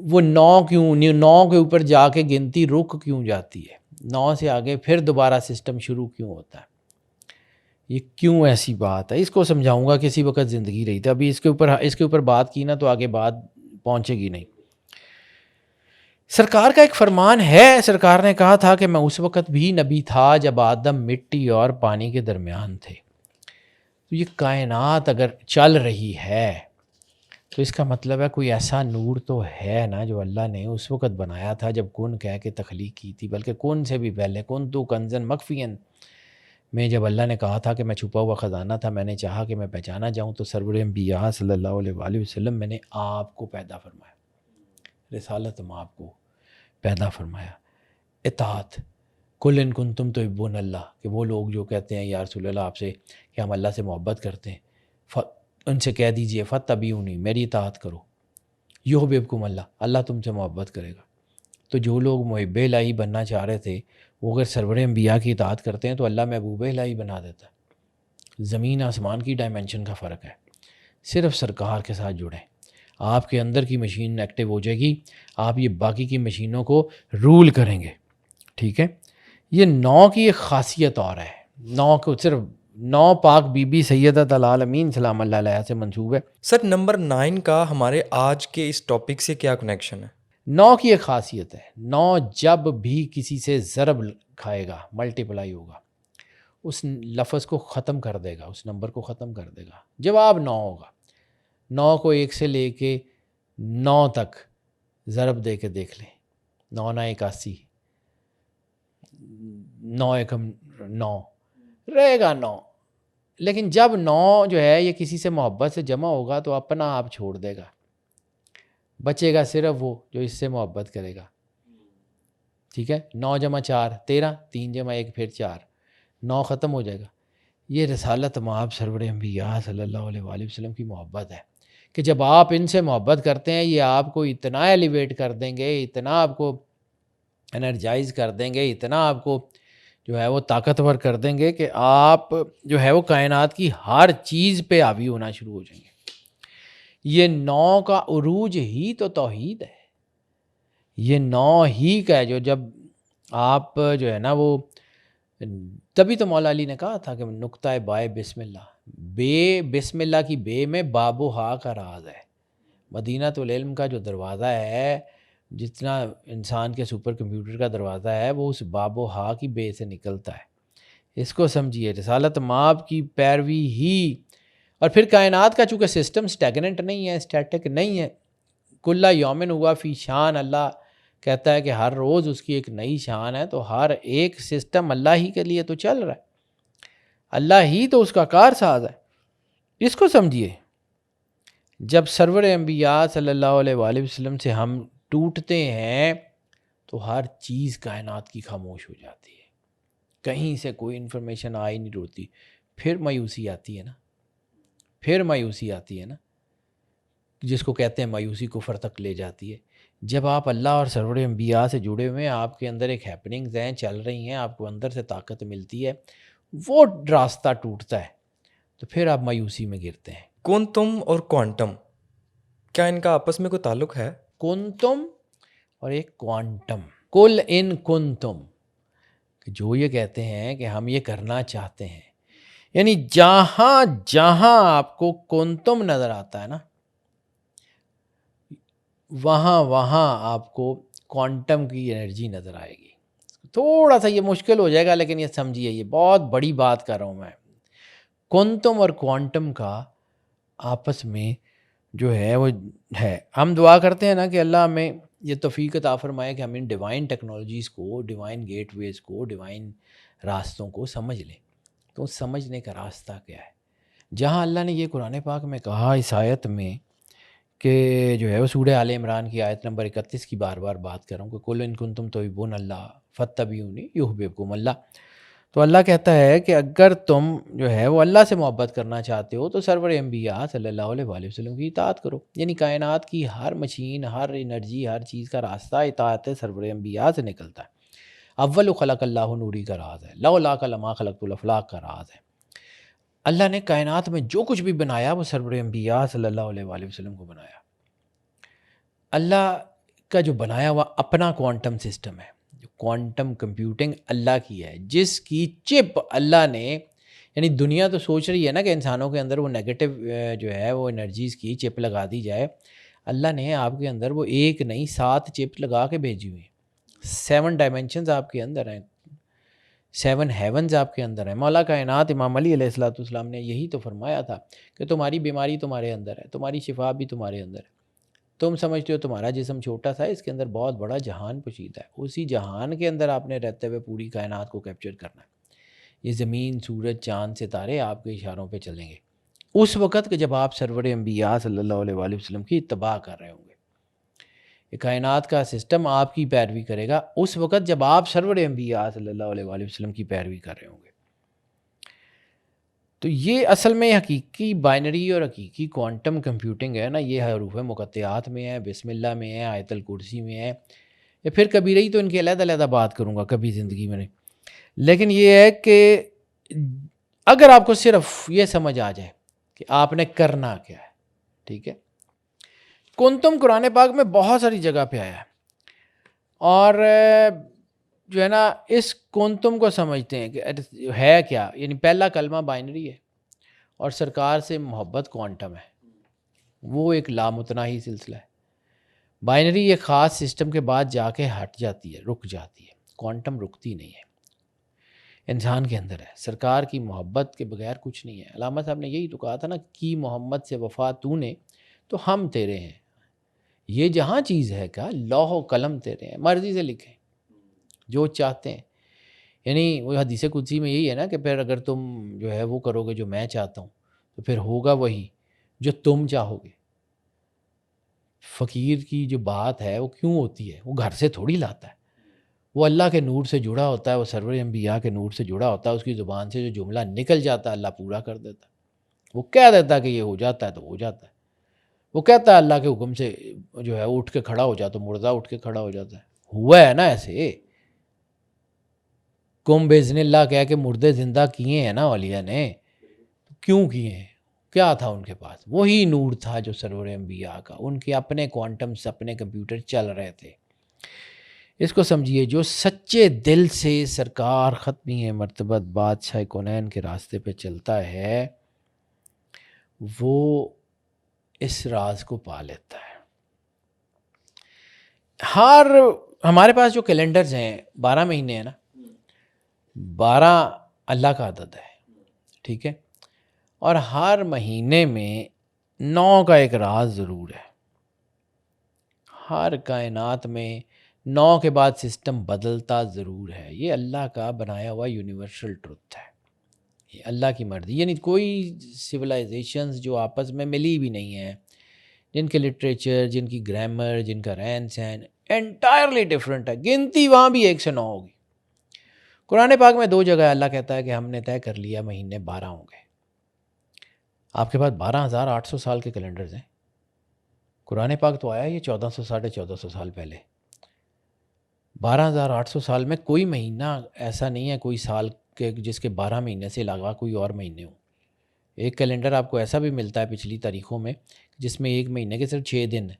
وہ 9 کیوں، 9 کے اوپر جا کے گنتی رک کیوں جاتی ہے، 9 سے آگے پھر دوبارہ سسٹم شروع کیوں ہوتا ہے، یہ کیوں ایسی بات ہے، اس کو سمجھاؤں گا کسی وقت زندگی رہی تھی۔ ابھی اس کے اوپر بات کی نا تو آگے بات پہنچے گی نہیں۔ سرکار کا ایک فرمان ہے، سرکار نے کہا تھا کہ میں اس وقت بھی نبی تھا جب آدم مٹی اور پانی کے درمیان تھے۔ تو یہ کائنات اگر چل رہی ہے تو اس کا مطلب ہے کوئی ایسا نور تو ہے نا جو اللہ نے اس وقت بنایا تھا جب کن کہہ کے تخلیق کی تھی، بلکہ کن سے بھی پہلے کن تو کنزن مخفین میں جب اللہ نے کہا تھا کہ میں چھپا ہوا خزانہ تھا، میں نے چاہا کہ میں پہچانا جاؤں، تو سرور انبیاء صلی اللہ علیہ وآلہ وسلم میں نے آپ کو پیدا فرمایا، رسالت آپ کو پیدا فرمایا، اطاعت، کل ان کنتم تحبون اللہ، کہ وہ لوگ جو کہتے ہیں یا رسول اللہ آپ سے کہ ہم اللہ سے محبت کرتے ہیں، ان سے کہہ دیجئے فاتبعونی، میری اطاعت کرو، یحببکم اللہ، اللہ تم سے محبت کرے گا۔ تو جو لوگ محب الہی بننا چاہ رہے تھے وہ اگر سرور انبیاء کی اطاعت کرتے ہیں تو اللہ محبوب الہی بنا دیتا ہے۔ زمین آسمان کی ڈائمنشن کا فرق ہے، صرف سرکار کے ساتھ جڑیں، آپ کے اندر کی مشین ایکٹیو ہو جائے گی، آپ یہ باقی کی مشینوں کو رول کریں گے، ٹھیک ہے۔ یہ 9 کی ایک خاصیت اور ہے، 9 کو صرف 9 پاک بی بی سیدۃ العالمین سلام اللہ علیہ سے منسوب ہے۔ سر نمبر 9 کا ہمارے آج کے اس ٹاپک سے کیا کنیکشن ہے؟ 9 کی ایک خاصیت ہے، 9 جب بھی کسی سے ضرب کھائے گا، ملٹیپلائی ہوگا، اس لفظ کو ختم کر دے گا، اس نمبر کو ختم کر دے گا۔ جواب 9 ہوگا، 9 کو 1 سے لے کے 9 تک ضرب دے کے دیکھ لیں، 9 9 81، 9 1 9 رہے گا 9، لیکن جب 9 جو ہے یہ کسی سے محبت سے جمع ہوگا تو اپنا آپ چھوڑ دے گا، بچے گا صرف وہ جو اس سے محبت کرے گا، ٹھیک ہے۔ 9 جمع 4 13، 3 جمع 1 پھر 4، 9 ختم ہو جائے گا۔ یہ رسالت مآب سرور انبیاء صلی اللہ علیہ وآلہ وسلم کی محبت ہے کہ جب آپ ان سے محبت کرتے ہیں یہ آپ کو اتنا ایلیویٹ کر دیں گے، اتنا آپ کو انرجائز کر دیں گے، اتنا آپ کو جو ہے وہ طاقتور کر دیں گے کہ آپ جو ہے وہ کائنات کی ہر چیز پہ حاوی ہونا شروع ہو جائیں گے۔ یہ 9 کا عروج ہی تو توحید ہے، یہ 9 ہی کا ہے جو جب آپ جو ہے نا وہ، تبھی تو مولا علی نے کہا تھا کہ نقطۂ بائے بسم اللہ، بے بسم اللہ کی بے میں باب و ہا کا راز ہے۔ مدینہ العلم کا جو دروازہ ہے، جتنا انسان کے سپر کمپیوٹر کا دروازہ ہے، وہ اس باب و ہا کی بے سے نکلتا ہے۔ اس کو سمجھیے، رسالت مآب کی پیروی ہی، اور پھر کائنات کا چونکہ سسٹم سٹیگننٹ نہیں ہے، اسٹیٹک نہیں ہے، کل یومن ہوا فی شان، اللہ کہتا ہے کہ ہر روز اس کی ایک نئی شان ہے، تو ہر ایک سسٹم اللہ ہی کے لیے تو چل رہا ہے، اللہ ہی تو اس کا کار ساز ہے۔ اس کو سمجھیے، جب سرور انبیاء صلی اللہ علیہ وآلہ وسلم سے ہم ٹوٹتے ہیں تو ہر چیز کائنات کی خاموش ہو جاتی ہے، کہیں سے کوئی انفارمیشن آ ہی نہیں رہتی، پھر مایوسی آتی ہے نا، پھر مایوسی آتی ہے نا، جس کو کہتے ہیں مایوسی کفر تک لے جاتی ہے۔ جب آپ اللہ اور سرور انبیاء سے جڑے ہوئے ہیں، آپ کے اندر ایک ہیپننگز ہیں، چل رہی ہیں، آپ کو اندر سے طاقت ملتی ہے، وہ راستہ ٹوٹتا ہے تو پھر آپ مایوسی میں گرتے ہیں۔ کنتم اور کوانٹم، کیا ان کا آپس میں کوئی تعلق ہے؟ کنتم اور ایک کوانٹم، کل ان کنتم، جو یہ کہتے ہیں کہ ہم یہ کرنا چاہتے ہیں، یعنی جہاں جہاں آپ کو کنتم نظر آتا ہے نا، وہاں وہاں آپ کو کوانٹم کی انرجی نظر آئے گی۔ تھوڑا سا یہ مشکل ہو جائے گا، لیکن یہ سمجھیے، یہ بہت بڑی بات کر رہا ہوں میں۔ کنتم اور کوانٹم کا آپس میں جو ہے وہ ہے، ہم دعا کرتے ہیں نا کہ اللہ ہمیں یہ توفیق عطا فرمائے کہ ہم ان ڈیوائن ٹیکنالوجیز کو، ڈیوائن گیٹ ویز کو، ڈیوائن راستوں کو سمجھ لیں۔ تو سمجھنے کا راستہ کیا ہے؟ جہاں اللہ نے یہ قرآن پاک میں کہا اس آیت میں کہ جو ہے وہ سورہ آل عمران کی آیت نمبر 31 کی بار بار بات کر رہا ہوں کہ کل ان کنتم تحبون اللہ فاتبعونی یحببکم اللہ، تو اللہ کہتا ہے کہ اگر تم جو ہے وہ اللہ سے محبت کرنا چاہتے ہو تو سرور انبیاء صلی اللہ علیہ وآلہ وسلم کی اطاعت کرو، یعنی کائنات کی ہر مشین، ہر انرجی، ہر چیز کا راستہ اطاعت سرور انبیاء سے نکلتا ہے۔ اول خلق اللہ نوری کا راز ہے، لولا لما خلقت الافلاق کا راز ہے۔ اللہ نے کائنات میں جو کچھ بھی بنایا وہ سرور انبیاء صلی اللہ علیہ وآلہ وسلم کو بنایا۔ اللہ کا جو بنایا ہوا اپنا کوانٹم سسٹم ہے، کوانٹم کمپیوٹنگ اللہ کی ہے، جس کی چپ اللہ نے، یعنی دنیا تو سوچ رہی ہے نا کہ انسانوں کے اندر وہ نیگیٹو جو ہے وہ انرجیز کی چپ لگا دی جائے، اللہ نے آپ کے اندر وہ ایک نہیں 7 چپ لگا کے بھیجی ہوئی ہیں، 7 ڈائمنشنز آپ کے اندر ہیں، 7 ہیونز آپ کے اندر ہیں. مولا کائنات امام علی علیہ السلام نے یہی تو فرمایا تھا کہ تمہاری بیماری تمہارے اندر ہے, تمہاری شفا بھی تمہارے اندر ہے. تم سمجھتے ہو تمہارا جسم چھوٹا سا ہے, اس کے اندر بہت بڑا جہان پوشیدہ ہے. اسی جہان کے اندر آپ نے رہتے ہوئے پوری کائنات کو کیپچر کرنا ہے. یہ زمین, سورج, چاند, ستارے آپ کے اشاروں پہ چلیں گے اس وقت کہ جب آپ سرور انبیاء صلی اللہ علیہ وآلہ وسلم کی اتباع کر رہے ہوں گے. یہ کائنات کا سسٹم آپ کی پیروی کرے گا اس وقت جب آپ سرور انبیاء صلی اللہ علیہ وآلہ وسلم کی پیروی کر رہے ہوں گے. تو یہ اصل میں حقیقی بائنری اور حقیقی کوانٹم کمپیوٹنگ ہے نا, یہ حروف مقطعات میں ہے, بسم اللہ میں ہے, آیت الکرسی میں ہے, یا پھر کبھی رہی تو ان کی علیحدہ علیحدہ بات کروں گا کبھی زندگی میں نہیں. لیکن یہ ہے کہ اگر آپ کو صرف یہ سمجھ آ جائے کہ آپ نے کرنا کیا ہے, ٹھیک ہے. کنتم قرآن پاک میں بہت ساری جگہ پہ آیا ہے, اور جو ہے نا اس کنتم کو سمجھتے ہیں کہ ہے کیا, یعنی پہلا کلمہ بائنری ہے اور سرکار سے محبت کوانٹم ہے. وہ ایک لامتناہی سلسلہ ہے. بائنری ایک خاص سسٹم کے بعد جا کے ہٹ جاتی ہے, رک جاتی ہے. کوانٹم رکتی نہیں ہے, انسان کے اندر ہے. سرکار کی محبت کے بغیر کچھ نہیں ہے. علامہ صاحب نے یہی تو کہا تھا نا, کی محمد سے وفا تو نے تو ہم تیرے ہیں. یہ جہاں چیز ہے کیا, لوح و قلم تیرے ہیں, مرضی سے لکھیں جو چاہتے ہیں. یعنی وہ حدیث قدسی میں یہی ہے نا کہ پھر اگر تم جو ہے وہ کرو گے جو میں چاہتا ہوں تو پھر ہوگا وہی جو تم چاہو گے. فقیر کی جو بات ہے وہ کیوں ہوتی ہے, وہ گھر سے تھوڑی لاتا ہے, وہ اللہ کے نور سے جڑا ہوتا ہے, وہ سرور انبیاء کے نور سے جڑا ہوتا ہے. اس کی زبان سے جو جملہ نکل جاتا ہے اللہ پورا کر دیتا ہے. وہ کہہ دیتا ہے کہ یہ ہو جاتا ہے تو ہو جاتا ہے. وہ کہتا ہے اللہ کے حکم سے جو ہے اٹھ کے کھڑا ہو جاتا, مردہ اٹھ کے کھڑا ہو جاتا ہے. ہوا ہے نا ایسے, کم بِإِذْنِ اللہ کہہ کے مردے زندہ کیے ہیں نا اولیاء نے. کیوں کیے ہیں, کیا تھا ان کے پاس؟ وہی نور تھا جو سرور انبیاء کا. ان کے اپنے کوانٹمز, اپنے کمپیوٹر چل رہے تھے. اس کو سمجھیے, جو سچے دل سے سرکار ختمی مرتبت بادشاہ کونین کے راستے پہ چلتا ہے وہ اس راز کو پا لیتا ہے. ہمارے پاس جو کیلنڈرز ہیں 12 مہینے ہیں نا, 12 اللہ کا عدد ہے, ٹھیک ہے. اور ہر مہینے میں 9 کا ایک راز ضرور ہے. ہر کائنات میں 9 کے بعد سسٹم بدلتا ضرور ہے. یہ اللہ کا بنایا ہوا یونیورسل ٹروتھ ہے, یہ اللہ کی مرضی. یعنی کوئی سویلائزیشنز جو آپس میں ملی بھی نہیں ہیں, جن کے لٹریچر, جن کی گرامر, جن کا رہن سہن انٹائرلی ڈیفرنٹ ہے, گنتی وہاں بھی 1 سے 9 ہوگی. قرآن پاک میں 2 جگہ اللہ کہتا ہے کہ ہم نے طے کر لیا مہینے 12 ہوں گے. آپ کے پاس 12,800 سال کے کیلنڈرز ہیں. قرآن پاک تو آیا یہ 1400 ساڑھے 1400 سال پہلے. 12,800 سال میں کوئی مہینہ ایسا نہیں ہے, کوئی سال کے جس کے 12 مہینے سے علاوہ کوئی اور مہینے ہوں. ایک کیلنڈر آپ کو ایسا بھی ملتا ہے پچھلی تاریخوں میں جس میں ایک مہینے کے صرف 6 دن ہیں.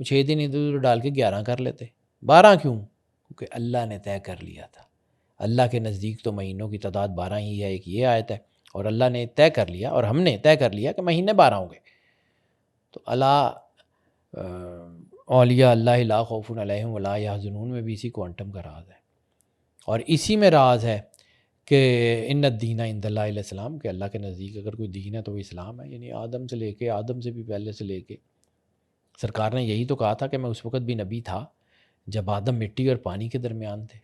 وہ 6 دن ادھر ادھر ڈال کے 11 کر لیتے. 12 کیوں؟ کیونکہ اللہ نے طے کر لیا تھا. اللہ کے نزدیک تو مہینوں کی تعداد 12 ہی ہے. ایک یہ آیت ہے, اور اللہ نے طے کر لیا اور ہم نے طے کر لیا کہ مہینے 12 ہوں گے. تو اولیاء اللہ لا خوف علیہم ولا یحزنون میں بھی اسی کوانٹم کا راز ہے. اور اسی میں راز ہے کہ ان الدین عند اللہ الاسلام, کہ اللہ کے نزدیک اگر کوئی دین ہے تو وہ اسلام ہے. یعنی آدم سے لے کے, آدم سے بھی پہلے سے لے کے, سرکار نے یہی تو کہا تھا کہ میں اس وقت بھی نبی تھا جب آدم مٹی اور پانی کے درمیان تھے.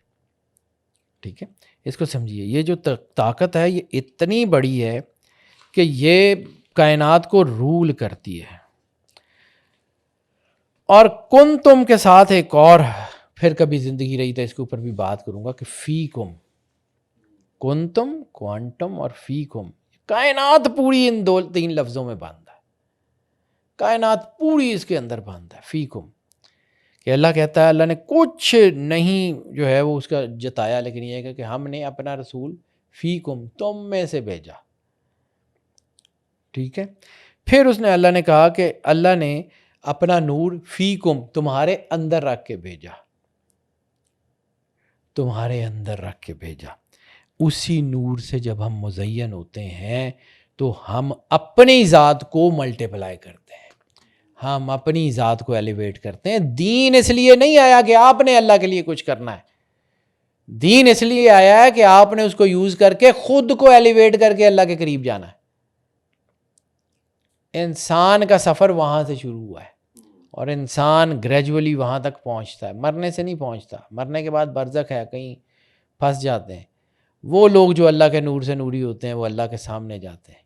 ٹھیک ہے, اس کو سمجھیے. یہ جو طاقت ہے یہ اتنی بڑی ہے کہ یہ کائنات کو رول کرتی ہے. اور کن تم کے ساتھ ایک اور پھر کبھی زندگی رہی تو اس کے اوپر بھی بات کروں گا کہ فی کم, کن تم, کوانٹم اور فی کم. کائنات پوری ان 2-3 لفظوں میں بند ہے. کائنات پوری اس کے اندر بند ہے. فی کم کہ اللہ کہتا ہے, اللہ نے کچھ نہیں جو ہے وہ اس کا جتایا, لیکن یہ ہے کہ ہم نے اپنا رسول فی کم, تم میں سے بھیجا. ٹھیک ہے. پھر اس نے اللہ نے کہا کہ اللہ نے اپنا نور فی کم, تمہارے اندر رکھ کے بھیجا. تمہارے اندر رکھ کے بھیجا. اسی نور سے جب ہم مزین ہوتے ہیں تو ہم اپنی ذات کو ملٹیپلائی کرتے ہیں, ہم اپنی ذات کو ایلیویٹ کرتے ہیں. دین اس لیے نہیں آیا کہ آپ نے اللہ کے لیے کچھ کرنا ہے. دین اس لیے آیا ہے کہ آپ نے اس کو یوز کر کے خود کو ایلیویٹ کر کے اللہ کے قریب جانا ہے. انسان کا سفر وہاں سے شروع ہوا ہے اور انسان گریجولی وہاں تک پہنچتا ہے. مرنے سے نہیں پہنچتا, مرنے کے بعد برزخ ہے, کہیں پھنس جاتے ہیں. وہ لوگ جو اللہ کے نور سے نوری ہوتے ہیں وہ اللہ کے سامنے جاتے ہیں.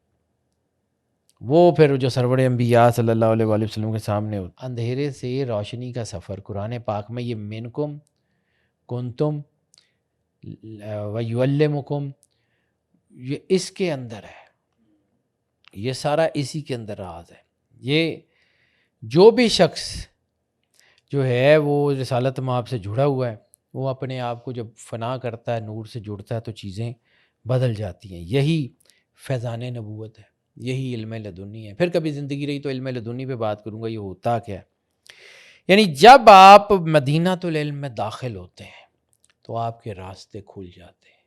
وہ پھر جو سرور انبیاء صلی اللہ علیہ وآلہ وسلم کے سامنے ہوتے. اندھیرے سے روشنی کا سفر قرآن پاک میں یہ منکم کنتم ویعلمکم, یہ اس کے اندر ہے, یہ سارا اسی کے اندر راز ہے. یہ جو بھی شخص جو ہے وہ رسالت مآب سے جڑا ہوا ہے, وہ اپنے آپ کو جب فنا کرتا ہے, نور سے جڑتا ہے, تو چیزیں بدل جاتی ہیں. یہی فیضان نبوت ہے, یہی علم لدنی ہے. پھر کبھی زندگی رہی تو علم لدنی پہ بات کروں گا, یہ ہوتا کیا ہے. یعنی جب آپ مدینہ العلم میں داخل ہوتے ہیں تو آپ کے راستے کھل جاتے ہیں,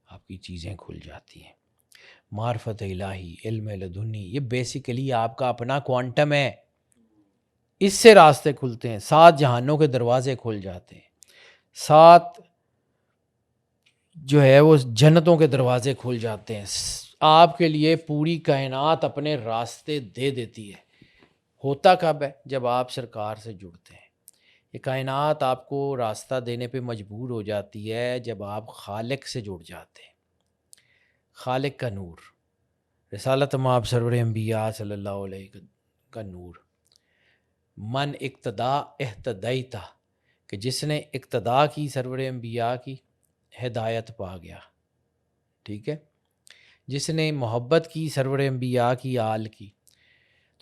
آپ کی چیزیں کھل جاتی ہیں. معرفت الہی, علم لدنی, یہ بیسیکلی آپ کا اپنا کوانٹم ہے. اس سے راستے کھلتے ہیں, 7 جہانوں کے دروازے کھل جاتے ہیں, 7 جو ہے وہ جنتوں کے دروازے کھل جاتے ہیں. آپ کے لیے پوری کائنات اپنے راستے دے دیتی ہے. ہوتا کب ہے؟ جب آپ سرکار سے جڑتے ہیں. یہ کائنات آپ کو راستہ دینے پہ مجبور ہو جاتی ہے جب آپ خالق سے جڑ جاتے ہیں. خالق کا نور, رسالت مآب سرور انبیاء صلی اللہ علیہ کا نور. من اقتدا اہتدیتا, کہ جس نے اقتدا کی سرور انبیاء کی ہدایت پا گیا. ٹھیک ہے, جس نے محبت کی سرور انبیاء کی آل کی.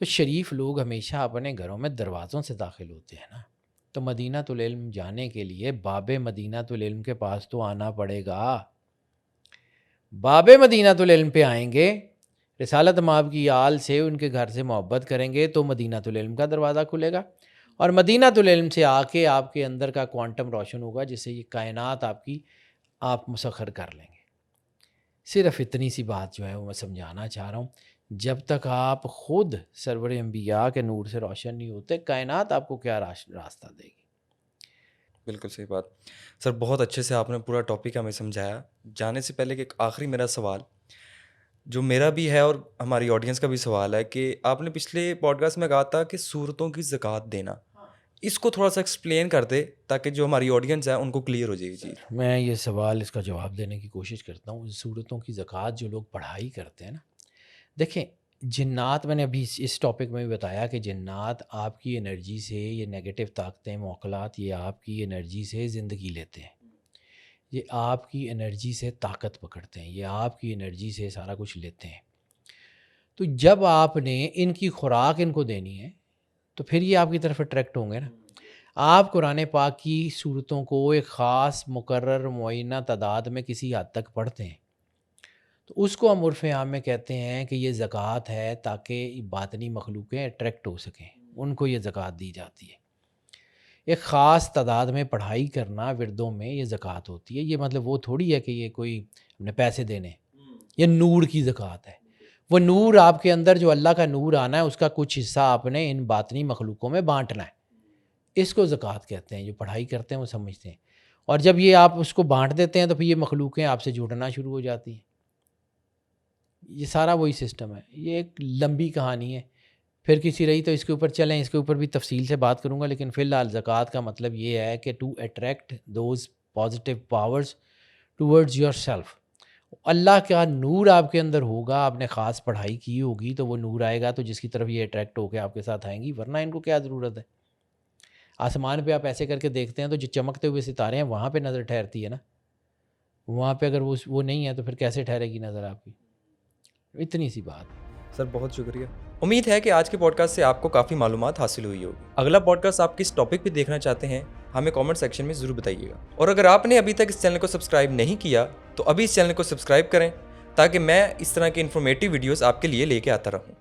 تو شریف لوگ ہمیشہ اپنے گھروں میں دروازوں سے داخل ہوتے ہیں نا. تو مدینہ العلم جانے کے لیے باب مدینہ العلم کے پاس تو آنا پڑے گا. باب مدینہ العلم پہ آئیں گے, رسالت مآب کی آل سے, ان کے گھر سے محبت کریں گے تو مدینہ العلم کا دروازہ کھلے گا. اور مدینہ العلم سے آ کے آپ کے اندر کا کوانٹم روشن ہوگا, جس سے یہ کائنات آپ مسخر کر لیں گے. صرف اتنی سی بات جو ہے وہ میں سمجھانا چاہ رہا ہوں. جب تک آپ خود سرور انبیاء کے نور سے روشن نہیں ہوتے, کائنات آپ کو کیا راستہ دے گی. بالکل صحیح بات سر, بہت اچھے سے آپ نے پورا ٹاپک ہمیں سمجھایا. جانے سے پہلے کہ آخری میرا سوال جو میرا بھی ہے اور ہماری آڈینس کا بھی سوال ہے, کہ آپ نے پچھلے پوڈ کاسٹ میں کہا تھا کہ صورتوں کی زکوٰۃ دینا, اس کو تھوڑا سا ایکسپلین کر دے تاکہ جو ہماری آڈینس ہے ان کو کلیئر ہو جائے گی. میں یہ سوال اس کا جواب دینے کی کوشش کرتا ہوں. صورتوں کی زکوٰۃ جو لوگ پڑھائی کرتے ہیں نا, دیکھیں جنات, میں نے ابھی اس ٹاپک میں بھی بتایا کہ جنات آپ کی انرجی سے, یہ نیگیٹو طاقتیں موکلات, یہ آپ کی انرجی سے زندگی لیتے ہیں, یہ آپ کی انرجی سے طاقت پکڑتے ہیں, یہ آپ کی انرجی سے سارا کچھ لیتے ہیں. تو جب آپ نے ان کی خوراک ان کو دینی ہے تو پھر یہ آپ کی طرف اٹریکٹ ہوں گے نا. آپ قرآن پاک کی صورتوں کو ایک خاص مقرر معینہ تعداد میں کسی حد تک پڑھتے ہیں, تو اس کو ہم عرف عام میں کہتے ہیں کہ یہ زکوٰۃ ہے, تاکہ باطنی مخلوقیں اٹریکٹ ہو سکیں, ان کو یہ زکوٰۃ دی جاتی ہے. ایک خاص تعداد میں پڑھائی کرنا وردوں میں یہ زکوٰۃ ہوتی ہے. یہ مطلب وہ تھوڑی ہے کہ یہ کوئی ہم نے پیسے دینے, یہ نور کی زکوٰۃ ہے. وہ نور آپ کے اندر جو اللہ کا نور آنا ہے, اس کا کچھ حصہ آپ نے ان باطنی مخلوقوں میں بانٹنا ہے. اس کو زکوٰۃ کہتے ہیں. جو پڑھائی کرتے ہیں وہ سمجھتے ہیں. اور جب یہ آپ اس کو بانٹ دیتے ہیں تو پھر یہ مخلوقیں آپ سے جڑنا شروع ہو جاتی ہیں. یہ سارا وہی سسٹم ہے. یہ ایک لمبی کہانی ہے, پھر کسی رہی تو اس کے اوپر چلیں, اس کے اوپر بھی تفصیل سے بات کروں گا. لیکن فی الحال زکوٰۃ کا مطلب یہ ہے کہ to attract those positive powers towards yourself. اللہ کا نور آپ کے اندر ہوگا, آپ نے خاص پڑھائی کی ہوگی تو وہ نور آئے گا, تو جس کی طرف یہ اٹریکٹ ہو کے آپ کے ساتھ آئیں گی. ورنہ ان کو کیا ضرورت ہے. آسمان پہ آپ ایسے کر کے دیکھتے ہیں تو جو چمکتے ہوئے ستارے ہیں وہاں پہ نظر ٹھہرتی ہے نا. وہاں پہ اگر وہ نہیں ہے تو پھر کیسے ٹھہرے گی نظر آپ کی. اتنی سی بات. سر بہت شکریہ. امید ہے کہ آج کے پوڈ کاسٹ سے آپ کو کافی معلومات حاصل ہوئی ہوگی. اگلا پوڈ کاسٹ آپ کس ٹاپک پہ دیکھنا چاہتے ہیں ہمیں کامنٹ سیکشن میں ضرور بتائیے گا. اور اگر آپ نے ابھی تک اس چینل کو سبسکرائب نہیں کیا تو ابھی اس چینل کو سبسکرائب کریں, تاکہ میں اس طرح کے انفارمیٹیو ویڈیوز آپ کے لیے لے کے آتا رہوں.